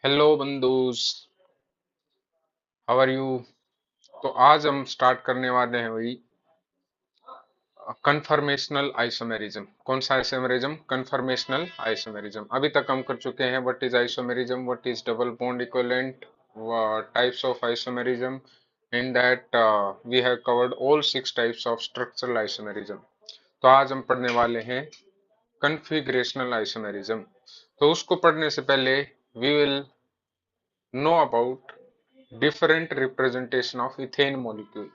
Hello बंदूस। How are you. तो आज हम स्टार्ट करने वाले हैं वही कन्फर्मेशनल आइसोमेरिज्म। कौन सा आइसोमेरिज्म? Conformational isomerism. अभी तक हम कर चुके हैं what is isomerism, what is double bond equivalent, types of isomerism. In that we have covered all 6 types of structural isomerism. तो आज हम पढ़ने वाले हैं कन्फिगरेशनल आइसोमेरिज्म। तो उसको पढ़ने से पहले we will know about different representation of ethane molecule.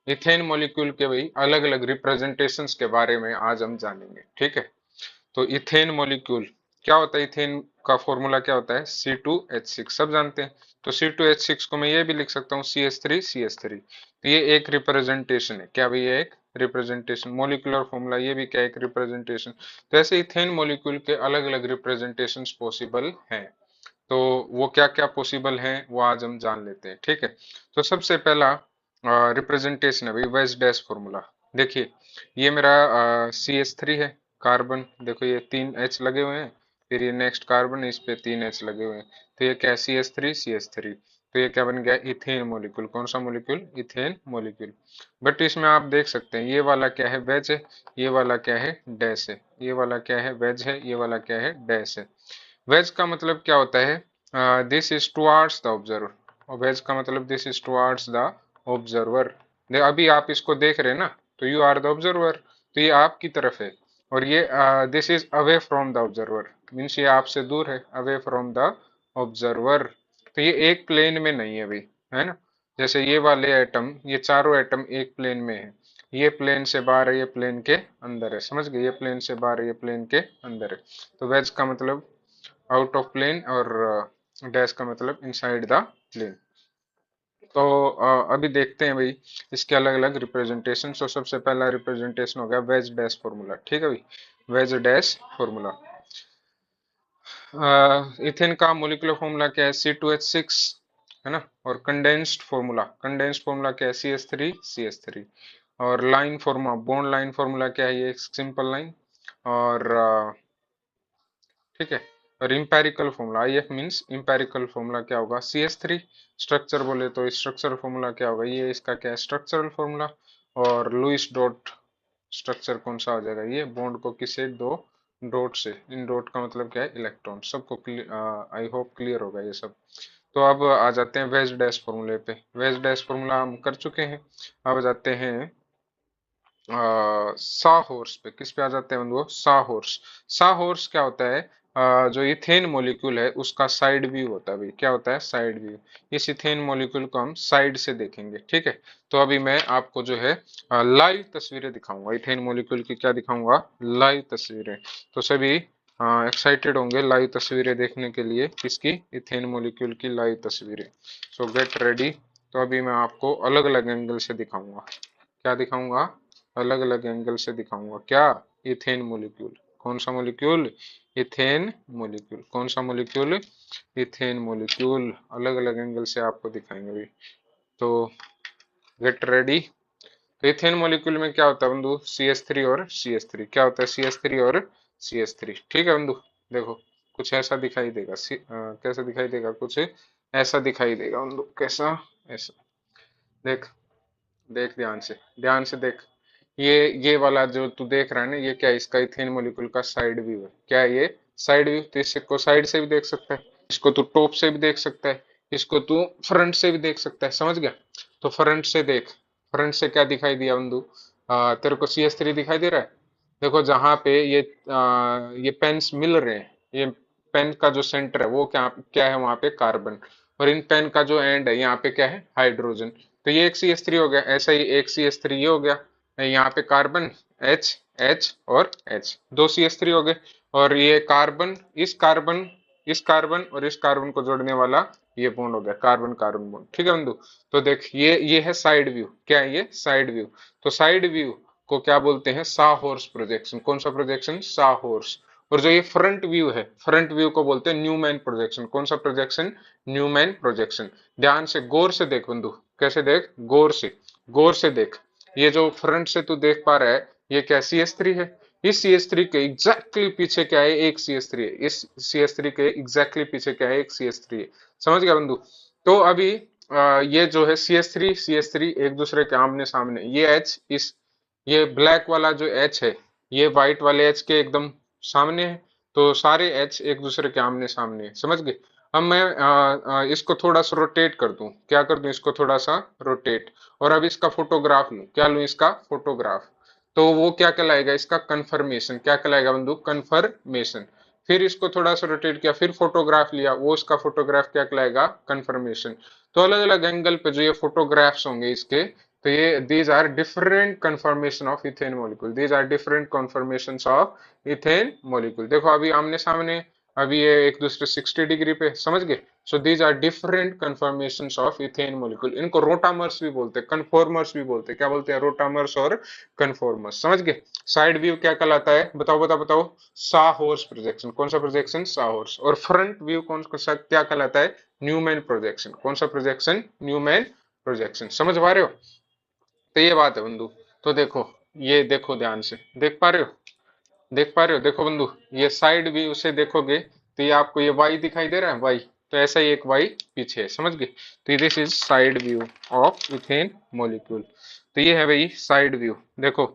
Ethane molecule के भाई अलग अलग रिप्रेजेंटेशंस के बारे में आज हम जानेंगे, ठीक है। तो इथेन मॉलिक्यूल क्या होता है? इथेन का फॉर्मूला क्या होता है? C2H6, सब जानते हैं। तो C2H6 को मैं ये भी लिख सकता हूँ CH3CH3। तो ये एक रिप्रेजेंटेशन है। क्या भाई? ये एक रिप्रेजेंटेशन। मोलिकुलर फॉर्मूला ये भी क्या? एक रिप्रेजेंटेशन। तो ऐसे इथेन मॉलिक्यूल के अलग अलग रिप्रेजेंटेशंस पॉसिबल हैं। तो वो क्या क्या पॉसिबल हैं वो आज हम जान लेते हैं, ठीक है। तो सबसे पहला रिप्रेजेंटेशन है भाई वेज डैश फॉर्मूला। देखिए, ये मेरा CH3 है, कार्बन। देखो ये 3 H लगे हुए हैं, फिर ये नेक्स्ट कार्बन, इस पे 3 H लगे हुए हैं। तो ये क्या है? CH3CH3। तो ये क्या बन गया? Ethane molecule. कौन सा मॉलिक्यूल? Ethane molecule. बट इसमें आप देख सकते हैं ये वाला क्या है? वेज है। ये वाला क्या है? डैश है। ये वाला क्या है? वेज है। ये वाला क्या है? डैश है। वेज का मतलब क्या होता है? This is towards the observer. और वेज का मतलब this is towards the observer. अभी आप इसको देख रहे हैं ना, तो यू आर द ऑब्जर्वर। तो ये आपकी तरफ है। और ये this is away from the observer, means ये आपसे दूर है, अवे फ्रॉम द ऑब्जर्वर। तो ये एक प्लेन में नहीं है अभी, है ना। जैसे ये वाले एटम, ये चारों एटम एक प्लेन में है। ये प्लेन से बाहर है, ये प्लेन के अंदर है। समझ गए? ये प्लेन से बाहर है, ये प्लेन के अंदर है। तो वेज का मतलब आउट ऑफ प्लेन, और डैश का मतलब इनसाइड द प्लेन। तो अभी देखते हैं भाई इसके अलग अलग रिप्रेजेंटेशन। तो सबसे पहला रिप्रेजेंटेशन हो गया वेज डैश फॉर्मूला, ठीक है भाई। Veg dash formula. इथेन का मोलिकुलर फॉर्मूला क्या है? C2H6, है ना। और कंडेंस्ड फॉर्मूला क्या है? CH3CH3। और line formula, bond line formula क्या है? ये एक सिंपल लाइन। और ठीक है। और empirical formula, IF means empirical formula क्या होगा? CH3। स्ट्रक्चर बोले तो स्ट्रक्चरल फॉर्मूला क्या होगा? ये इसका क्या है? Structural formula. और लुईस डॉट स्ट्रक्चर कौन सा हो जाएगा? ये बॉन्ड को किसे? दो डॉट से। इन डॉट का मतलब क्या है? इलेक्ट्रॉन। सबको आई होप क्लियर होगा ये सब। तो अब आ जाते हैं वेज डैश फॉर्मूले पे। वेज डैश फॉर्मूला हम कर चुके हैं। अब जाते हैं साहॉर्स पे। किस पे आ जाते हैं बंधुओं? साहॉर्स। साहॉर्स क्या होता है? जो इथेन मॉलिक्यूल है उसका साइड व्यू होता है भाई। क्या होता है? Side view. इस इथेन मॉलिक्यूल को हम साइड से देखेंगे, ठीक है। तो अभी मैं आपको जो है लाइव तस्वीरें दिखाऊंगा इथेन मॉलिक्यूल की। क्या दिखाऊंगा? लाइव तस्वीरें। तो सभी एक्साइटेड होंगे लाइव तस्वीरें देखने के लिए। किसकी? इथेन मॉलिक्यूल की लाइव तस्वीरें। सो गेट रेडी। तो अभी मैं आपको अलग अलग एंगल से दिखाऊंगा। क्या दिखाऊंगा? अलग अलग एंगल से दिखाऊंगा। क्या? Ethane molecule. कौन सा मॉलिक्यूल? Ethane molecule. कौन सा मॉलिक्यूल? Ethane molecule. अलग अलग एंगल से आपको दिखाएंगे भी। तो गेट रेडी। तो इथेन मॉलिक्यूल में क्या होता है बंधु? CH3 और CH3। क्या होता है? CH3 और CH3, ठीक है बंधु। देखो कुछ ऐसा दिखाई देगा। कैसा दिखाई देगा? कुछ ऐसा दिखाई देगा बंधु। कैसा? ऐसा। देख, देख ध्यान से देख। ये वाला जो तू देख रहा है ना, ये क्या है? इसका इथेन मॉलिक्यूल का साइड व्यू है। क्या है ये? Side view. तो इसको साइड से भी देख सकता है, इसको तू टॉप से भी देख सकता है, इसको तू फ्रंट से भी देख सकता है। समझ गया? तो फ्रंट से देख। फ्रंट से क्या दिखाई दिया बंधु? तेरे को CH3 दिखाई दे रहा है। देखो जहां पे ये पेन्स मिल रहे हैं, ये पेन का जो सेंटर है वो क्या क्या है? वहां पे कार्बन। और इन पेन का जो एंड है यहाँ पे क्या है? हाइड्रोजन। तो ये एक CH3 हो गया। ऐसा ही एक CH3 ये हो गया। यहाँ पे कार्बन, H, H और H, दो CH3 हो गए। और ये कार्बन, इस कार्बन और इस कार्बन को जोड़ने वाला ये बॉन्ड हो गया, कार्बन कार्बन बॉन्ड। ठीक है बंधु। तो देख ये है साइड व्यू। क्या है ये? Side view. तो साइड व्यू को क्या बोलते हैं? साहॉर्स प्रोजेक्शन। कौन सा प्रोजेक्शन? साहॉर्स। और जो ये फ्रंट व्यू है, फ्रंट व्यू को बोलते हैं न्यूमैन प्रोजेक्शन। कौन सा प्रोजेक्शन? Newman projection. ध्यान से गौर से देख बंधु। कैसे देख? गौर से। गौर से देख। ये जो फ्रंट से तू देख पा रहा है, ये क्या? CH3 है। इस CH3 के एग्जैक्टली पीछे क्या है, एक CH3 है। इस CH3 के एग्जैक्टली पीछे क्या है, एक CH3 है। समझ गया बंधु? तो अभी ये जो है CH3 एक दूसरे के आमने सामने, ये H इस, ये ब्लैक वाला जो H है, ये व्हाइट वाले H के एकदम सामने है। तो सारे H एक दूसरे के आमने सामने है। समझ गए? अब मैं इसको थोड़ा सा रोटेट कर दूं, क्या कर दूं, इसको थोड़ा सा रोटेट, और अब इसका फोटोग्राफ लूं, क्या लूं, इसका फोटोग्राफ। तो वो क्या कहलाएगा, इसका कंफर्मेशन। क्या कहलाएगा बंधु, कंफर्मेशन। फिर इसको थोड़ा सा रोटेट किया, फिर फोटोग्राफ लिया, वो उसका फोटोग्राफ क्या कहलाएगा, कंफर्मेशन। तो अलग अलग एंगल पे जो ये फोटोग्राफ्स होंगे इसके, तो ये these are different conformation of ethane molecule, these are different conformation of ethane molecule. देखो अभी आमने सामने, अभी ये एक दूसरे 60 डिग्री पे। समझ गए? So these are different conformations of ethane molecule. इनको रोटामर्स भी बोलते हैं, कन्फॉर्मर्स भी बोलते हैं। क्या बोलते हैं, रोटामर्स और कन्फॉर्मर्स। समझ गए? साइड व्यू क्या कहलाता है, बताओ बताओ बताओ, साहॉर्स प्रोजेक्शन। कौन सा प्रोजेक्शन, साहॉर्स। और फ्रंट व्यू कौन सा, क्या कहलाता है, न्यूमैन प्रोजेक्शन। कौन सा प्रोजेक्शन, न्यूमैन प्रोजेक्शन। समझ पा रहे हो? तो ये बात है बंधु। तो देखो, ये देखो ध्यान से, देख पा रहे हो, देख पा रहे हो, देखो बंधु, ये साइड व्यू से देखोगे तो ये आपको ये वाई दिखाई दे रहा है, वाई। तो ऐसा ही एक वाई पीछे है। समझ गए? तो this is side view of ethane molecule. तो ये है भाई साइड व्यू। देखो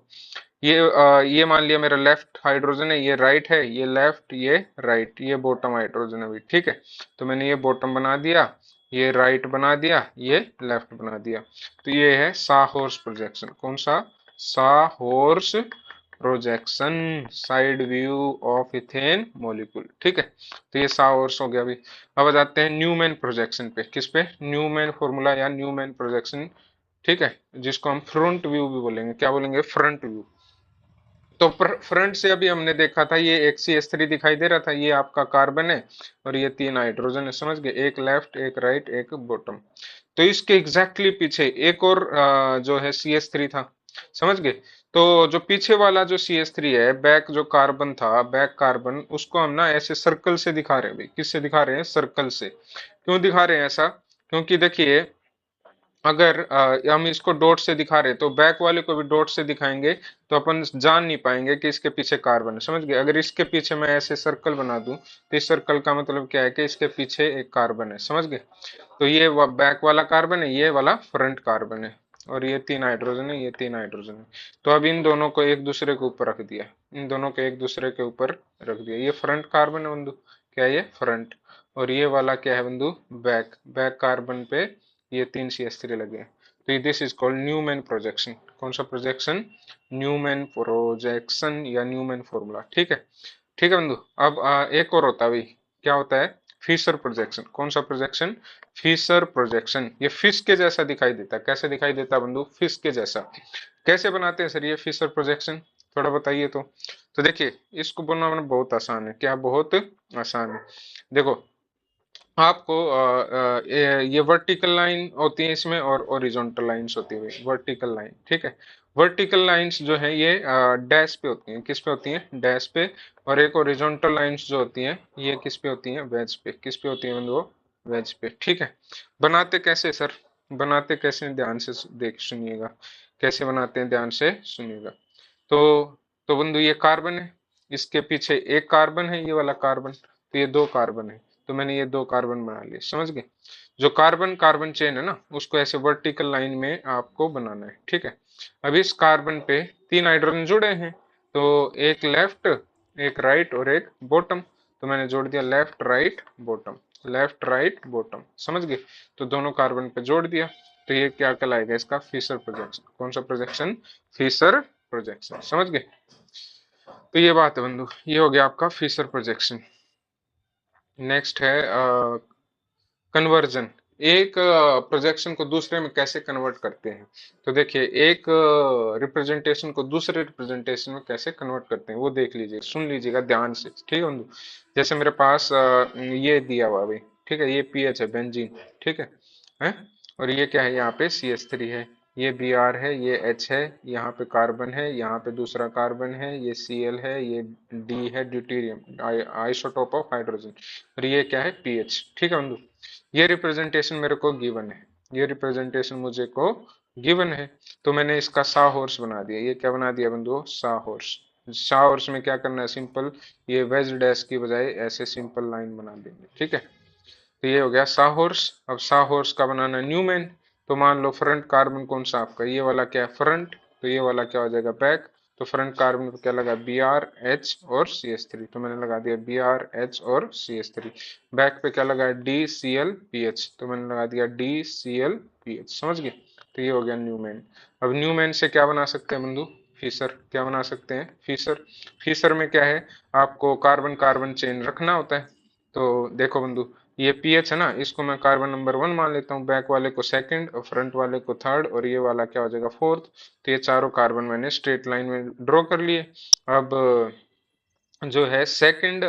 ये मान लिया मेरा लेफ्ट हाइड्रोजन है, ये राइट है, ये लेफ्ट, ये राइट, ये बॉटम हाइड्रोजन है भाई। ठीक है? तो मैंने ये बॉटम बना दिया, ये राइट बना दिया, ये लेफ्ट बना दिया। तो ये है साहॉर्स प्रोजेक्शन। कौन सा, sawhorse projection, side view of ethane molecule. ठीक है? तो ये साहॉर्स हो गया अभी। अब आ जाते हैं न्यूमैन प्रोजेक्शन पे। किस पे, न्यूमैन फॉर्मूला या न्यूमैन प्रोजेक्शन। ठीक है? जिसको हम फ्रंट व्यू भी बोलेंगे। क्या बोलेंगे, फ्रंट व्यू। तो फ्रंट से अभी हमने देखा था, ये एक CH3 दिखाई दे रहा था, ये आपका कार्बन है, और ये तीन हाइड्रोजन है। समझ गए? एक लेफ्ट, एक राइट, एक बॉटम। तो इसके एग्जैक्टली पीछे एक और जो है CH3 था। समझ गए? तो जो पीछे वाला जो CH3 है, बैक जो कार्बन था, बैक कार्बन, उसको हम ना ऐसे सर्कल से दिखा रहे हैं भाई। किससे दिखा रहे हैं, सर्कल से। क्यों दिखा रहे हैं ऐसा, क्योंकि देखिए, अगर हम इसको डॉट से दिखा रहे तो बैक वाले को भी डॉट से दिखाएंगे, तो अपन जान नहीं पाएंगे कि इसके पीछे कार्बन है। समझ गए? अगर इसके पीछे मैं ऐसे सर्कल बना दूं, तो इस सर्कल का मतलब क्या है कि इसके पीछे एक कार्बन है। समझ गए? तो ये बैक वाला कार्बन है, ये वाला फ्रंट कार्बन है, और ये तीन हाइड्रोजन है, ये तीन हाइड्रोजन है। तो अब इन दोनों को एक दूसरे के ऊपर रख दिया, इन दोनों को एक दूसरे के ऊपर रख दिया। ये फ्रंट कार्बन है बंधु, क्या है ये, फ्रंट। और ये वाला क्या है बंधु, बैक। बैक कार्बन पे ये तीन CH3 लगे हैं। तो this is called Newman projection. कौन सा प्रोजेक्शन, न्यूमैन प्रोजेक्शन या न्यूमैन फॉर्मूला। ठीक है? ठीक है बंधु। अब एक और होता है भाई, क्या होता है, फिशर प्रोजेक्शन। कौन सा प्रोजेक्शन, फिशर प्रोजेक्शन। ये फिश के जैसा दिखाई देता है। कैसे दिखाई देता है बंधु, फिश के जैसा। कैसे बनाते हैं सर ये फिशर प्रोजेक्शन, थोड़ा बताइए तो देखिए, इसको बनाना बहुत आसान है। क्या, बहुत आसान है। देखो, आपको ये वर्टिकल लाइन होती है इसमें, और ओरिजेंटल लाइंस होती है। वर्टिकल लाइन, ठीक है, वर्टिकल लाइंस जो है ये डैश पे होती हैं। किस पे होती हैं, डैश पे। और एक ओरिजेंटल लाइंस जो होती हैं, ये किस पे होती हैं, वेज पे। किस पे होती है वो, वेज पे। ठीक है? बनाते कैसे सर, बनाते कैसे, ध्यान से देख सुनिएगा, कैसे बनाते हैं, ध्यान से सुनिएगा। तो तो बंधु, ये कार्बन है, इसके पीछे एक कार्बन है, ये वाला कार्बन, तो ये दो कार्बन है। तो मैंने ये दो कार्बन बना लिए। समझ गए? जो कार्बन कार्बन चेन है ना, उसको ऐसे वर्टिकल लाइन में आपको बनाना है। ठीक है? अब इस कार्बन पे तीन हाइड्रोजन जुड़े हैं, तो एक लेफ्ट, एक राइट, और एक बॉटम। तो मैंने जोड़ दिया left right bottom, left right bottom. समझ गए? तो दोनों कार्बन पे जोड़ दिया। तो ये क्या कहलाएगा, इसका फिशर प्रोजेक्शन। कौन सा प्रोजेक्शन, फिशर प्रोजेक्शन। समझ गए? तो ये बात है बंधु, ये हो गया आपका फिशर प्रोजेक्शन। नेक्स्ट है कन्वर्जन। एक प्रोजेक्शन को दूसरे में कैसे कन्वर्ट करते हैं। तो देखिए, एक रिप्रेजेंटेशन को दूसरे रिप्रेजेंटेशन में कैसे कन्वर्ट करते हैं, वो देख लीजिए, सुन लीजिएगा ध्यान से। ठीक है बंधु? जैसे मेरे पास ये दिया हुआ भाई, ठीक है, ये पीएच है, बेंजीन। ठीक है? और ये क्या है, यहाँ पे CH3 है, ये Br है, ये H है, यहाँ पे कार्बन है, यहाँ पे दूसरा कार्बन है, ये Cl है, ये D है, ड्यूटेरियम, आइसोटोप ऑफ हाइड्रोजन। और ये क्या है, पीएच। ठीक है बंधु? ये रिप्रेजेंटेशन मेरे को गिवन है, ये रिप्रेजेंटेशन मुझे को गिवन है। तो मैंने इसका सा हॉर्स बना दिया। ये क्या बना दिया बंधु, सा हॉर्स। शावर्स में क्या करना है, सिंपल ये वेज डैश की बजाय ऐसे सिंपल लाइन बना देंगे, ठीक है। तो ये हो गया साहॉर्स। अब साहॉर्स का बनाना न्यूमेन। तो मान लो फ्रंट कार्बन कौन सा आपका, ये वाला क्या है फ्रंट, तो ये वाला क्या हो जाएगा बैक। तो फ्रंट कार्बन को क्या लगा, Br H और CH3, तो मैंने लगा दिया Br H और CH3। बैक पे क्या लगा है DCl PH, तो मैंने लगा दिया DCl PH, समझ गए। तो ये हो गया न्यूमेन। अब न्यूमेन से क्या बना सकते हैं बंधु, फीसर। क्या बना सकते हैं, फीसर। फीसर में क्या है, आपको कार्बन कार्बन चेन रखना होता है। तो देखो बंधु, ये पीएच है ना, इसको मैं कार्बन नंबर 1 मान लेता हूँ, बैक वाले को सेकंड और फ्रंट वाले को थर्ड, और ये वाला क्या हो जाएगा फोर्थ। तो ये चारों कार्बन मैंने स्ट्रेट लाइन में ड्रॉ कर लिए। अब जो है सेकंड,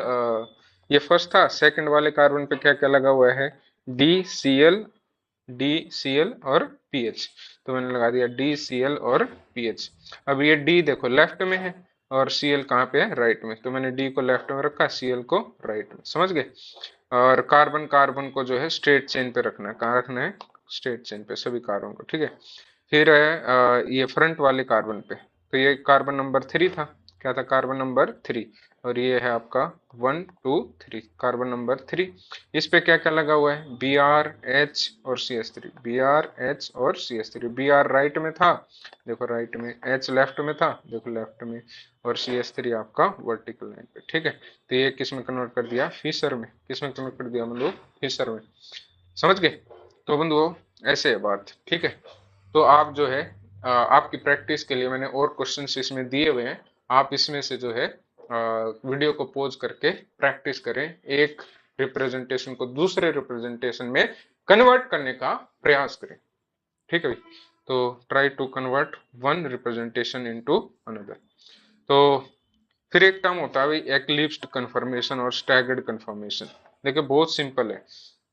ये फर्स्ट था, सेकंड वाले कार्बन पे क्या क्या लगा हुआ है, डी सी एल और पीएच। तो मैंने लगा दिया DCl और पीएच। अब ये डी देखो लेफ्ट में है और Cl कहाँ पे है, राइट में, तो मैंने डी को लेफ्ट में रखा, Cl को राइट में, समझ गए। और कार्बन कार्बन को जो है स्ट्रेट चेन पे रखना है, कहाँ रखना है, स्ट्रेट चेन पे सभी कार्बन को, ठीक है। फिर है ये फ्रंट वाले कार्बन पे, तो ये कार्बन नंबर 3 था, क्या था कार्बन नंबर 3। और ये है आपका 1 2 3, कार्बन नंबर 3। इस पे क्या क्या लगा हुआ है, Br H और CH3, Br H और CH3। Br राइट में था, देखो राइट में, H लेफ्ट में था, देखो लेफ्ट में, और CH3 आपका वर्टिकल लाइन पे, ठीक है। तो ये किस में कन्वर्ट कर दिया, फीसर में। किस में कन्वर्ट कर दिया बंधु, फीसर में, समझ गए। तो बंधुओं ऐसे है बात, ठीक है। तो आप जो है आपकी प्रैक्टिस के लिए मैंने और क्वेश्चंस इसमें दिए हुए हैं, आप इसमें से जो है वीडियो को पॉज करके प्रैक्टिस करें, एक रिप्रेजेंटेशन को दूसरे रिप्रेजेंटेशन में कन्वर्ट करने का प्रयास करें, ठीक है भाई। तो try to convert one representation into another. तो फिर एक टर्म होता है भाई एक्लिप्स्ड कन्फर्मेशन और स्टैगर्ड कन्फर्मेशन। देखिए बहुत सिंपल है,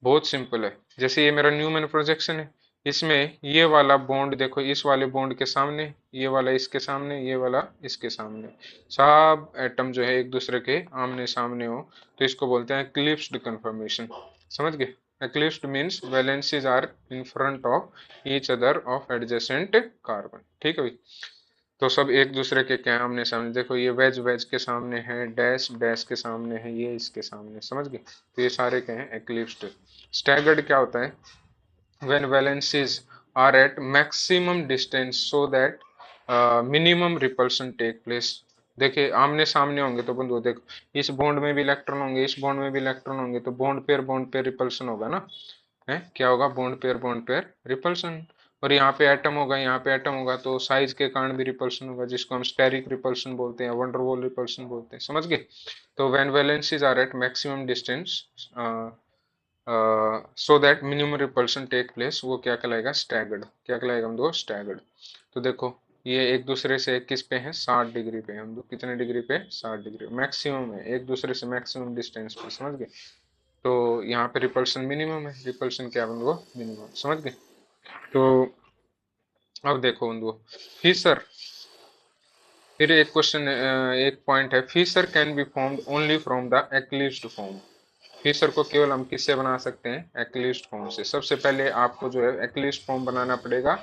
बहुत सिंपल है। जैसे ये मेरा न्यूमैन प्रोजेक्शन है, इसमें ये वाला बॉन्ड देखो इस वाले बॉन्ड के सामने, ये वाला इसके सामने, ये वाला इसके सामने, सब एटम जो है एक दूसरे के आमने सामने हो, तो इसको बोलते हैं एक्लिप्स्ड कन्फर्मेशन, समझ गए। Eclipsed means valencies are in front of each other of adjacent carbon, ठीक है भाई। तो सब एक दूसरे के क्या आमने सामने, देखो ये वेज वेज के सामने है, डैश डैश के सामने है, ये इसके सामने, समझ गए। तो ये सारे क्या हैं, एक्लिप्स्ड। स्टैगर्ड क्या होता है, when valencies are at maximum distance so that minimum repulsion take place। देखिए आमने सामने होंगे तो बंधु देखो, इस बॉन्ड में भी इलेक्ट्रॉन होंगे, इस बॉन्ड में भी इलेक्ट्रॉन होंगे, तो बॉन्ड पेयर रिपल्सन होगा ना, है क्या होगा, बॉन्ड पेयर रिपल्सन। और यहाँ पे एटम होगा, यहाँ पे एटम होगा, तो साइज के कारण भी रिपल्सन होगा, जिसको हम स्टेरिक रिपल्सन बोलते हैं, वंडरवॉल रिपल्सन बोलते हैं, समझ गए। तो when valencies are at maximum distance so that minimum repulsion take place, वो क्या कहलाएगा, स्टैगर्ड। क्या कहलाएगा हम दो, स्टैगर्ड। तो देखो ये एक दूसरे से किस पे है, 60 डिग्री पे, हम दो कितने डिग्री पे, 60 डिग्री मैक्सिमम है, एक दूसरे से मैक्सिमम डिस्टेंस पे, समझ गए। तो यहाँ पे रिपल्सन मिनिमम है, रिपल्सन क्या बंधुओं, मिनिमम, समझ गए। तो अब देखो बंधुओं, फीसर। फिर एक क्वेश्चन, एक पॉइंट है, फीसर can be formed only from the eclipsed form. फीसर को केवल हम किससे बना सकते हैं, एक्लिप्स्ड फॉर्म से। सबसे पहले आपको जो है एक्लिप्स्ड फॉर्म बनाना पड़ेगा,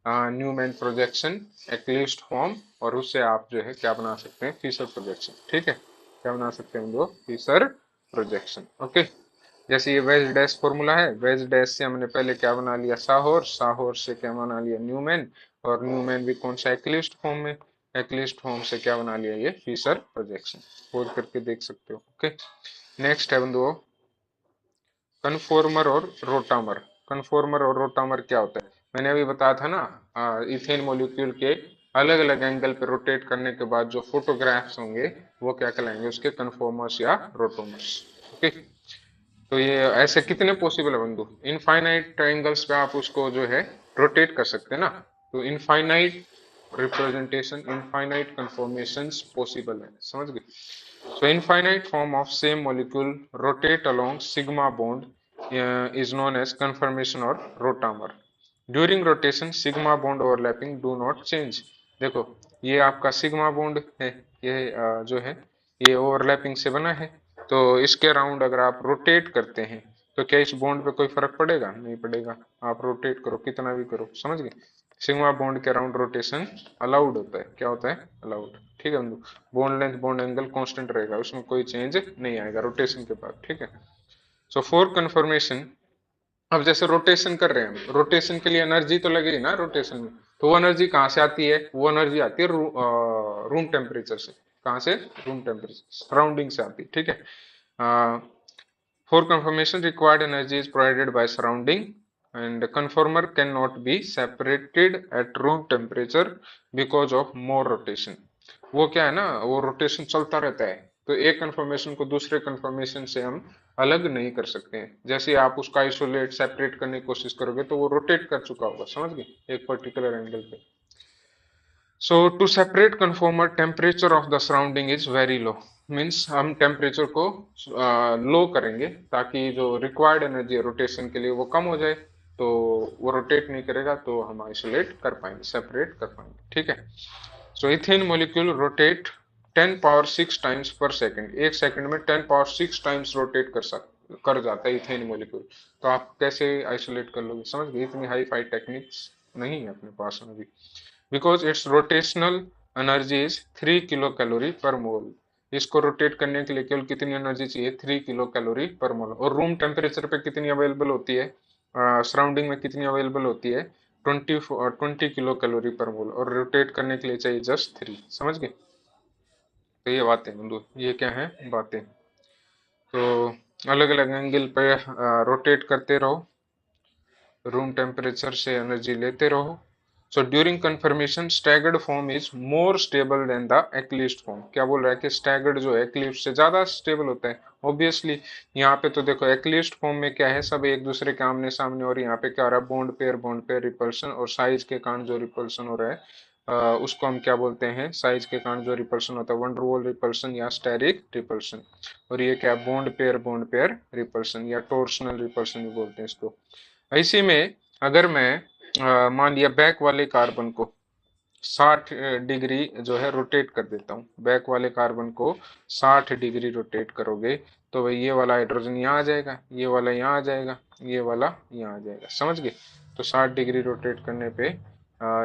न्यूमैन प्रोजेक्शन एक्लिप्स्ड फॉर्म, और उससे आप जो है क्या बना सकते हैं, फीसर प्रोजेक्शन, ठीक है। क्या बना सकते हैं वो, फीसर प्रोजेक्शन, ओके। जैसे ये वेज डैश फॉर्मूला है, वेज डैश से हमने पहले क्या बना लिया, साहोर, साहोर से क्या बना लिया, न्यूमैन, और न्यूमैन भी कौन सा, एक्लिप्स्ड फॉर्म में, एक्लिप्स्ड फॉर्म से क्या बना लिया, ये फीसर प्रोजेक्शन। खोज करके देख सकते हो, ओके। नेक्स्ट है बंधुओं, कन्फॉर्मर और रोटामर। कन्फॉर्मर और रोटामर क्या होता है, मैंने अभी बताया था ना, इथेन मॉलिक्यूल के अलग अलग एंगल पे रोटेट करने के बाद जो फोटोग्राफ्स होंगे वो क्या कहलाएंगे, उसके कन्फॉर्मर्स या रोटोमर्स, ओके। तो ये ऐसे कितने पॉसिबल है बंधु, इनफाइनाइट एंगल्स पे आप उसको जो है रोटेट कर सकते हैं ना। तो इनफाइनाइट रिप्रेजेंटेशन, इनफाइनाइट कन्फॉर्मेशंस पॉसिबल है, समझ गए। So infinite form of same molecule rotate along sigma bond is known as conformation or rotamer. During rotation sigma bond overlapping do not change। देखो ये आपका सिग्मा बॉन्ड है, ये जो है ये ओवरलैपिंग से बना है, तो इसके अराउंड अगर आप रोटेट करते हैं तो क्या इस बॉन्ड पे कोई फर्क पड़ेगा, नहीं पड़ेगा। आप रोटेट करो कितना भी करो, समझ गए। सिग्मा बॉन्ड के अराउंड रोटेशन अलाउड होता है, क्या होता है, अलाउड। ठीक है बंधु, bond length bond angle constant रहेगा, उसमें कोई चेंज नहीं आएगा रोटेशन के बाद। ठीक है, सो फॉर कंफर्मेशन, अब जैसे रोटेशन कर रहे हैं हम, रोटेशन के लिए एनर्जी तो लगेगी ना रोटेशन में, तो वो एनर्जी कहाँ से आती है, वो एनर्जी आती है रूम टेम्परेचर से। कहाँ से, रूम टेम्परेचर, सराउंडिंग से आती है। ठीक है, for confirmation required energy is provided by surrounding and conformer cannot be separated at room temperature because of more rotation। वो क्या है ना, वो रोटेशन चलता रहता है, तो एक कंफर्मेशन को दूसरे कंफर्मेशन से हम अलग नहीं कर सकते हैं। जैसे आप उसका आइसोलेट सेपरेट करने की कोशिश करोगे तो वो रोटेट कर चुका होगा, समझ गए, एक पर्टिकुलर एंगल पे। So to separate conformer temperature of the surrounding is very low, means हम टेम्परेचर को लो करेंगे ताकि जो रिक्वायर्ड एनर्जी है रोटेशन के लिए वो कम हो जाए, तो वो रोटेट नहीं करेगा, तो हम आइसोलेट कर पाएंगे, सेपरेट कर पाएंगे। ठीक है, so ethane molecule rotate 10 power 6 times पर सेकेंड, एक सेकंड में 10 पावर 6 टाइम्स रोटेट कर जाता है इथेन मॉलिक्यूल। तो आप कैसे आइसोलेट कर लोगे, समझ गए, इतनी हाई फाई टेक्निक्स नहीं है अपने पास में अभी। Because it's rotational energy is 3 kilo calorie पर मोल। इसको रोटेट करने के लिए केवल कितनी एनर्जी चाहिए, 3 किलो कैलोरी पर मोल। और रूम टेम्परेचर पे कितनी अवेलेबल होती है, सराउंडिंग में कितनी अवेलेबल होती है, 20 किलो कैलोरी पर मोल, और रोटेट करने के लिए चाहिए जस्ट 3। समझ गए, तो ये बातें बंधु, ये क्या है बातें। तो अलग अलग एंगल पे रोटेट करते रहो, रूम टेम्परेचर से एनर्जी लेते रहो। So during conformation staggered form is more stable than the eclipsed form. क्या बोल रहा है कि स्टैगर्ड जो है एक्लिप्स से ज्यादा स्टेबल होता है, ऑब्वियसली। यहाँ पे तो देखो एक्लिप्स्ड फॉर्म में क्या है, सब एक दूसरे के आमने सामने, और यहाँ पे क्या हो रहा है, बॉन्ड पेयर रिपल्सन, और साइज के कारण जो रिपल्सन हो रहा है उसको हम क्या बोलते हैं, साइज के कारण जो रिपल्सन होता है वंडर वॉल रिपल्सन या स्टेरिक रिपल्सन। और ये क्या, बॉन्ड पेयर रिपल्सन या टोर्सनल रिपल्सन भी बोलते हैं इसको। इसी में अगर मैं मान लिया बैक वाले कार्बन को 60 डिग्री जो है रोटेट कर देता हूँ, बैक वाले कार्बन को 60 डिग्री रोटेट करोगे, तो भाई ये वाला हाइड्रोजन यहाँ आ जाएगा, ये वाला यहाँ आ जाएगा, ये वाला यहाँ आ जाएगा, समझ गए। तो 60 डिग्री रोटेट करने पे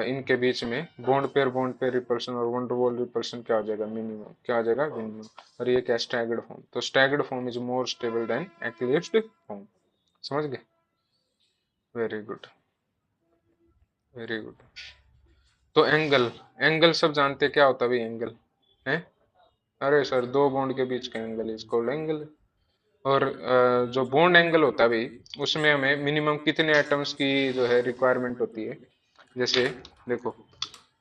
इनके बीच में बॉन्ड पेयर रिपल्सन और वन वॉल रिपल्सन क्या हो जाएगा, मिनिमम, क्या आ जाएगा, मिनिमम। और ये क्या, स्टैगर्ड फॉर्म। तो staggered form is more stable than eclipsed form. समझ गए, वेरी गुड, वेरी गुड। तो एंगल, एंगल सब जानते क्या होता है भाई, एंगल है, अरे सर दो बॉन्ड के बीच का एंगल इज कॉल्ड एंगल। और जो बॉन्ड एंगल होता है भाई, उसमें हमें मिनिमम कितने एटम्स की जो है रिक्वायरमेंट होती है। जैसे देखो,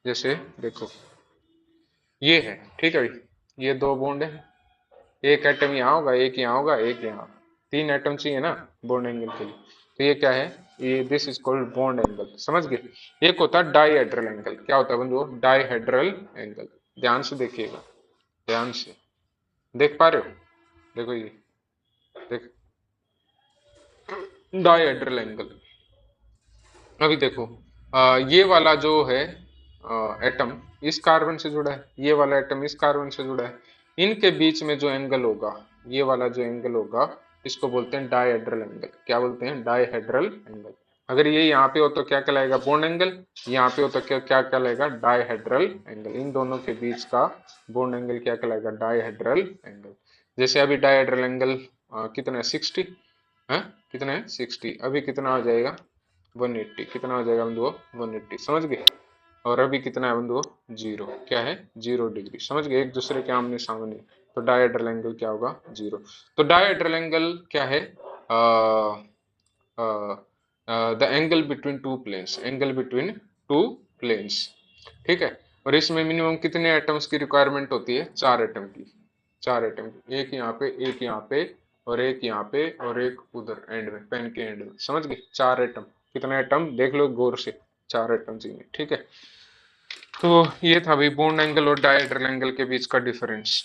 जैसे देखो, ये है, ठीक है भाई, ये दो बॉन्ड है, एक एटम यहाँ होगा, एक यहाँ होगा, एक यहाँ, 3 एटम चाहिए ना बॉन्ड एंगल के लिए। तो ये क्या है, ये this is called bond angle, समझ गए। एक होता है डाईहेड्रल एंगल, क्या होता है बंधुओं, डाईहेड्रल एंगल। ध्यान से देखिएगा, ध्यान से देख पा रहे हो, देखो ये, देख, डाईहेड्रल एंगल। अभी देखो, ये वाला जो है एटम इस कार्बन से जुड़ा है, ये वाला एटम इस कार्बन से जुड़ा है, इनके बीच में जो एंगल होगा, ये वाला जो एंगल होगा, इसको बोलते हैं डायहेड्रल एंगल। क्या बोलते हैं, डायहेड्रल एंगल। अगर ये यहाँ पे हो तो क्या कहलाएगा, बॉन्ड एंगल, यहाँ पे हो तो क्या क्या कहलाएगा, डायहेड्रल एंगल। इन दोनों के बीच का बॉन्ड एंगल क्या कहलाएगा, डायहेड्रल एंगल। जैसे अभी डायहेड्रल एंगल कितना है, 60 है, कितना है 60, अभी कितना हो जाएगा 180, कितना हो जाएगा बंधुओं 180, समझ गए। और अभी कितना है बंधुओं, जीरो, क्या है 0 डिग्री, समझ गए, एक दूसरे के आमने सामने। तो डायहेड्रल एंगल क्या होगा, 0। तो डायहेड्रल एंगल क्या है, the angle between two planes, angle between two planes. ठीक है, और इसमें मिनिमम कितने एटम्स की रिक्वायरमेंट होती है, 4 एटम की, 4 एटम की, एक यहाँ पे, एक यहाँ पे, और एक यहाँ पे, और एक उधर एंड में, पेन के एंड में, समझ गए, 4 एटम। कितना एटम देख लो गौर से, 4 एटम चाहिए। ठीक है, तो ये था भाई बॉन्ड एंगल और डायहेड्रल एंगल के बीच का डिफरेंस।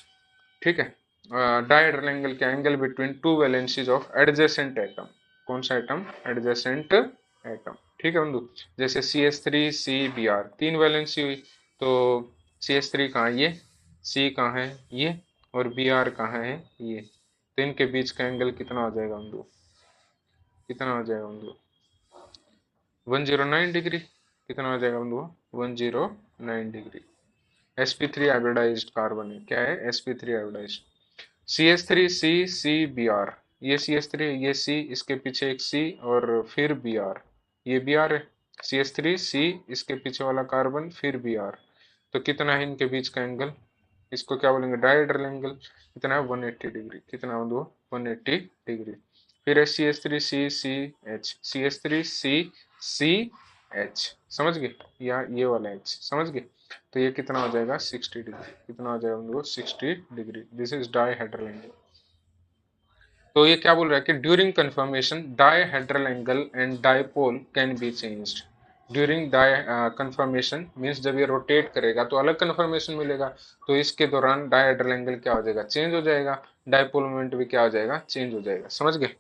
ठीक है, डायहेड्रल एंगल क्या, angle between to valencies of adjacent atom. कौन सा एटम, एडजेसेंट एटम। ठीक है बंधु, जैसे CH3 CBr, 3 वैलेंसी हुई, तो CH3 कहाँ है, ये C कहाँ है, ये, और Br कहाँ है, ये। तो इनके बीच का एंगल कितना हो जाएगा बंधु, कितना हो जाएगा बंधु, 109 डिग्री। कितना हो जाएगा बंधुओं, 109 डिग्री। sp3 हाइब्रिडाइज्ड कार्बन है, क्या है, sp3 हाइब्रिडाइज्ड। CH3CCBr, ये CH3, ये C, इसके पीछे एक C और फिर Br, ये Br है। CH3C, इसके पीछे वाला कार्बन, फिर Br, तो कितना है इनके बीच का एंगल, इसको क्या बोलेंगे, डायहेड्रल एंगल। कितना है, 180 डिग्री। कितना हो, 180 डिग्री। फिर है CH3CCH, CH3CCH, समझ गए, या ये वाला H, समझ गए। तो ये कितना हो जाएगा, 60 डिग्री। कितना हो जाएगा बंधुओं, 60 degree. This is dihedral angle. तो ये क्या बोल रहा है कि during conformation dihedral angle and dipole can be changed. During डाय कंफर्मेशन मींस जब ये रोटेट करेगा तो अलग कंफर्मेशन मिलेगा, तो इसके दौरान डायहेड्रल एंगल क्या हो जाएगा, चेंज हो जाएगा। डायपोल मोमेंट भी क्या हो जाएगा, चेंज हो जाएगा, समझ गए।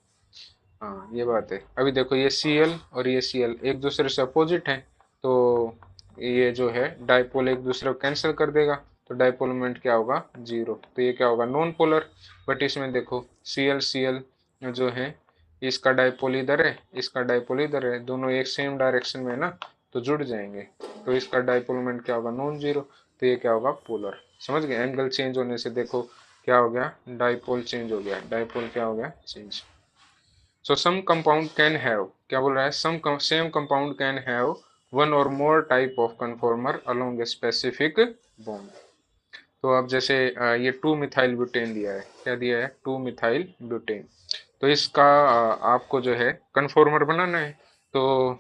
हाँ ये बात है। अभी देखो ये Cl और ये Cl एक दूसरे से अपोजिट है, तो ये जो है डायपोल एक दूसरे को कैंसिल कर देगा, तो डायपोल मोमेंट क्या होगा, जीरो। तो ये क्या होगा, नॉन पोलर। बट इसमें देखो Cl जो है, इसका डायपोल इधर है, इसका डायपोल इधर है, दोनों एक सेम डायरेक्शन में है ना, तो जुड़ जाएंगे। तो इसका डायपोल मोमेंट क्या होगा, नॉन जीरो। तो ये क्या होगा, पोलर। समझ गए, एंगल चेंज होने से देखो क्या हो गया, डायपोल चेंज हो गया, डायपोल क्या हो गया, change. So some compound can have, क्या बोल रहा है, same compound can have one or more type of conformer along a specific bond। तो अब जैसे ये 2 मिथाइल ब्यूटेन दिया है, क्या दिया है, 2 मिथाइल ब्यूटेन। तो इसका आपको जो है कन्फॉर्मर बनाना है, तो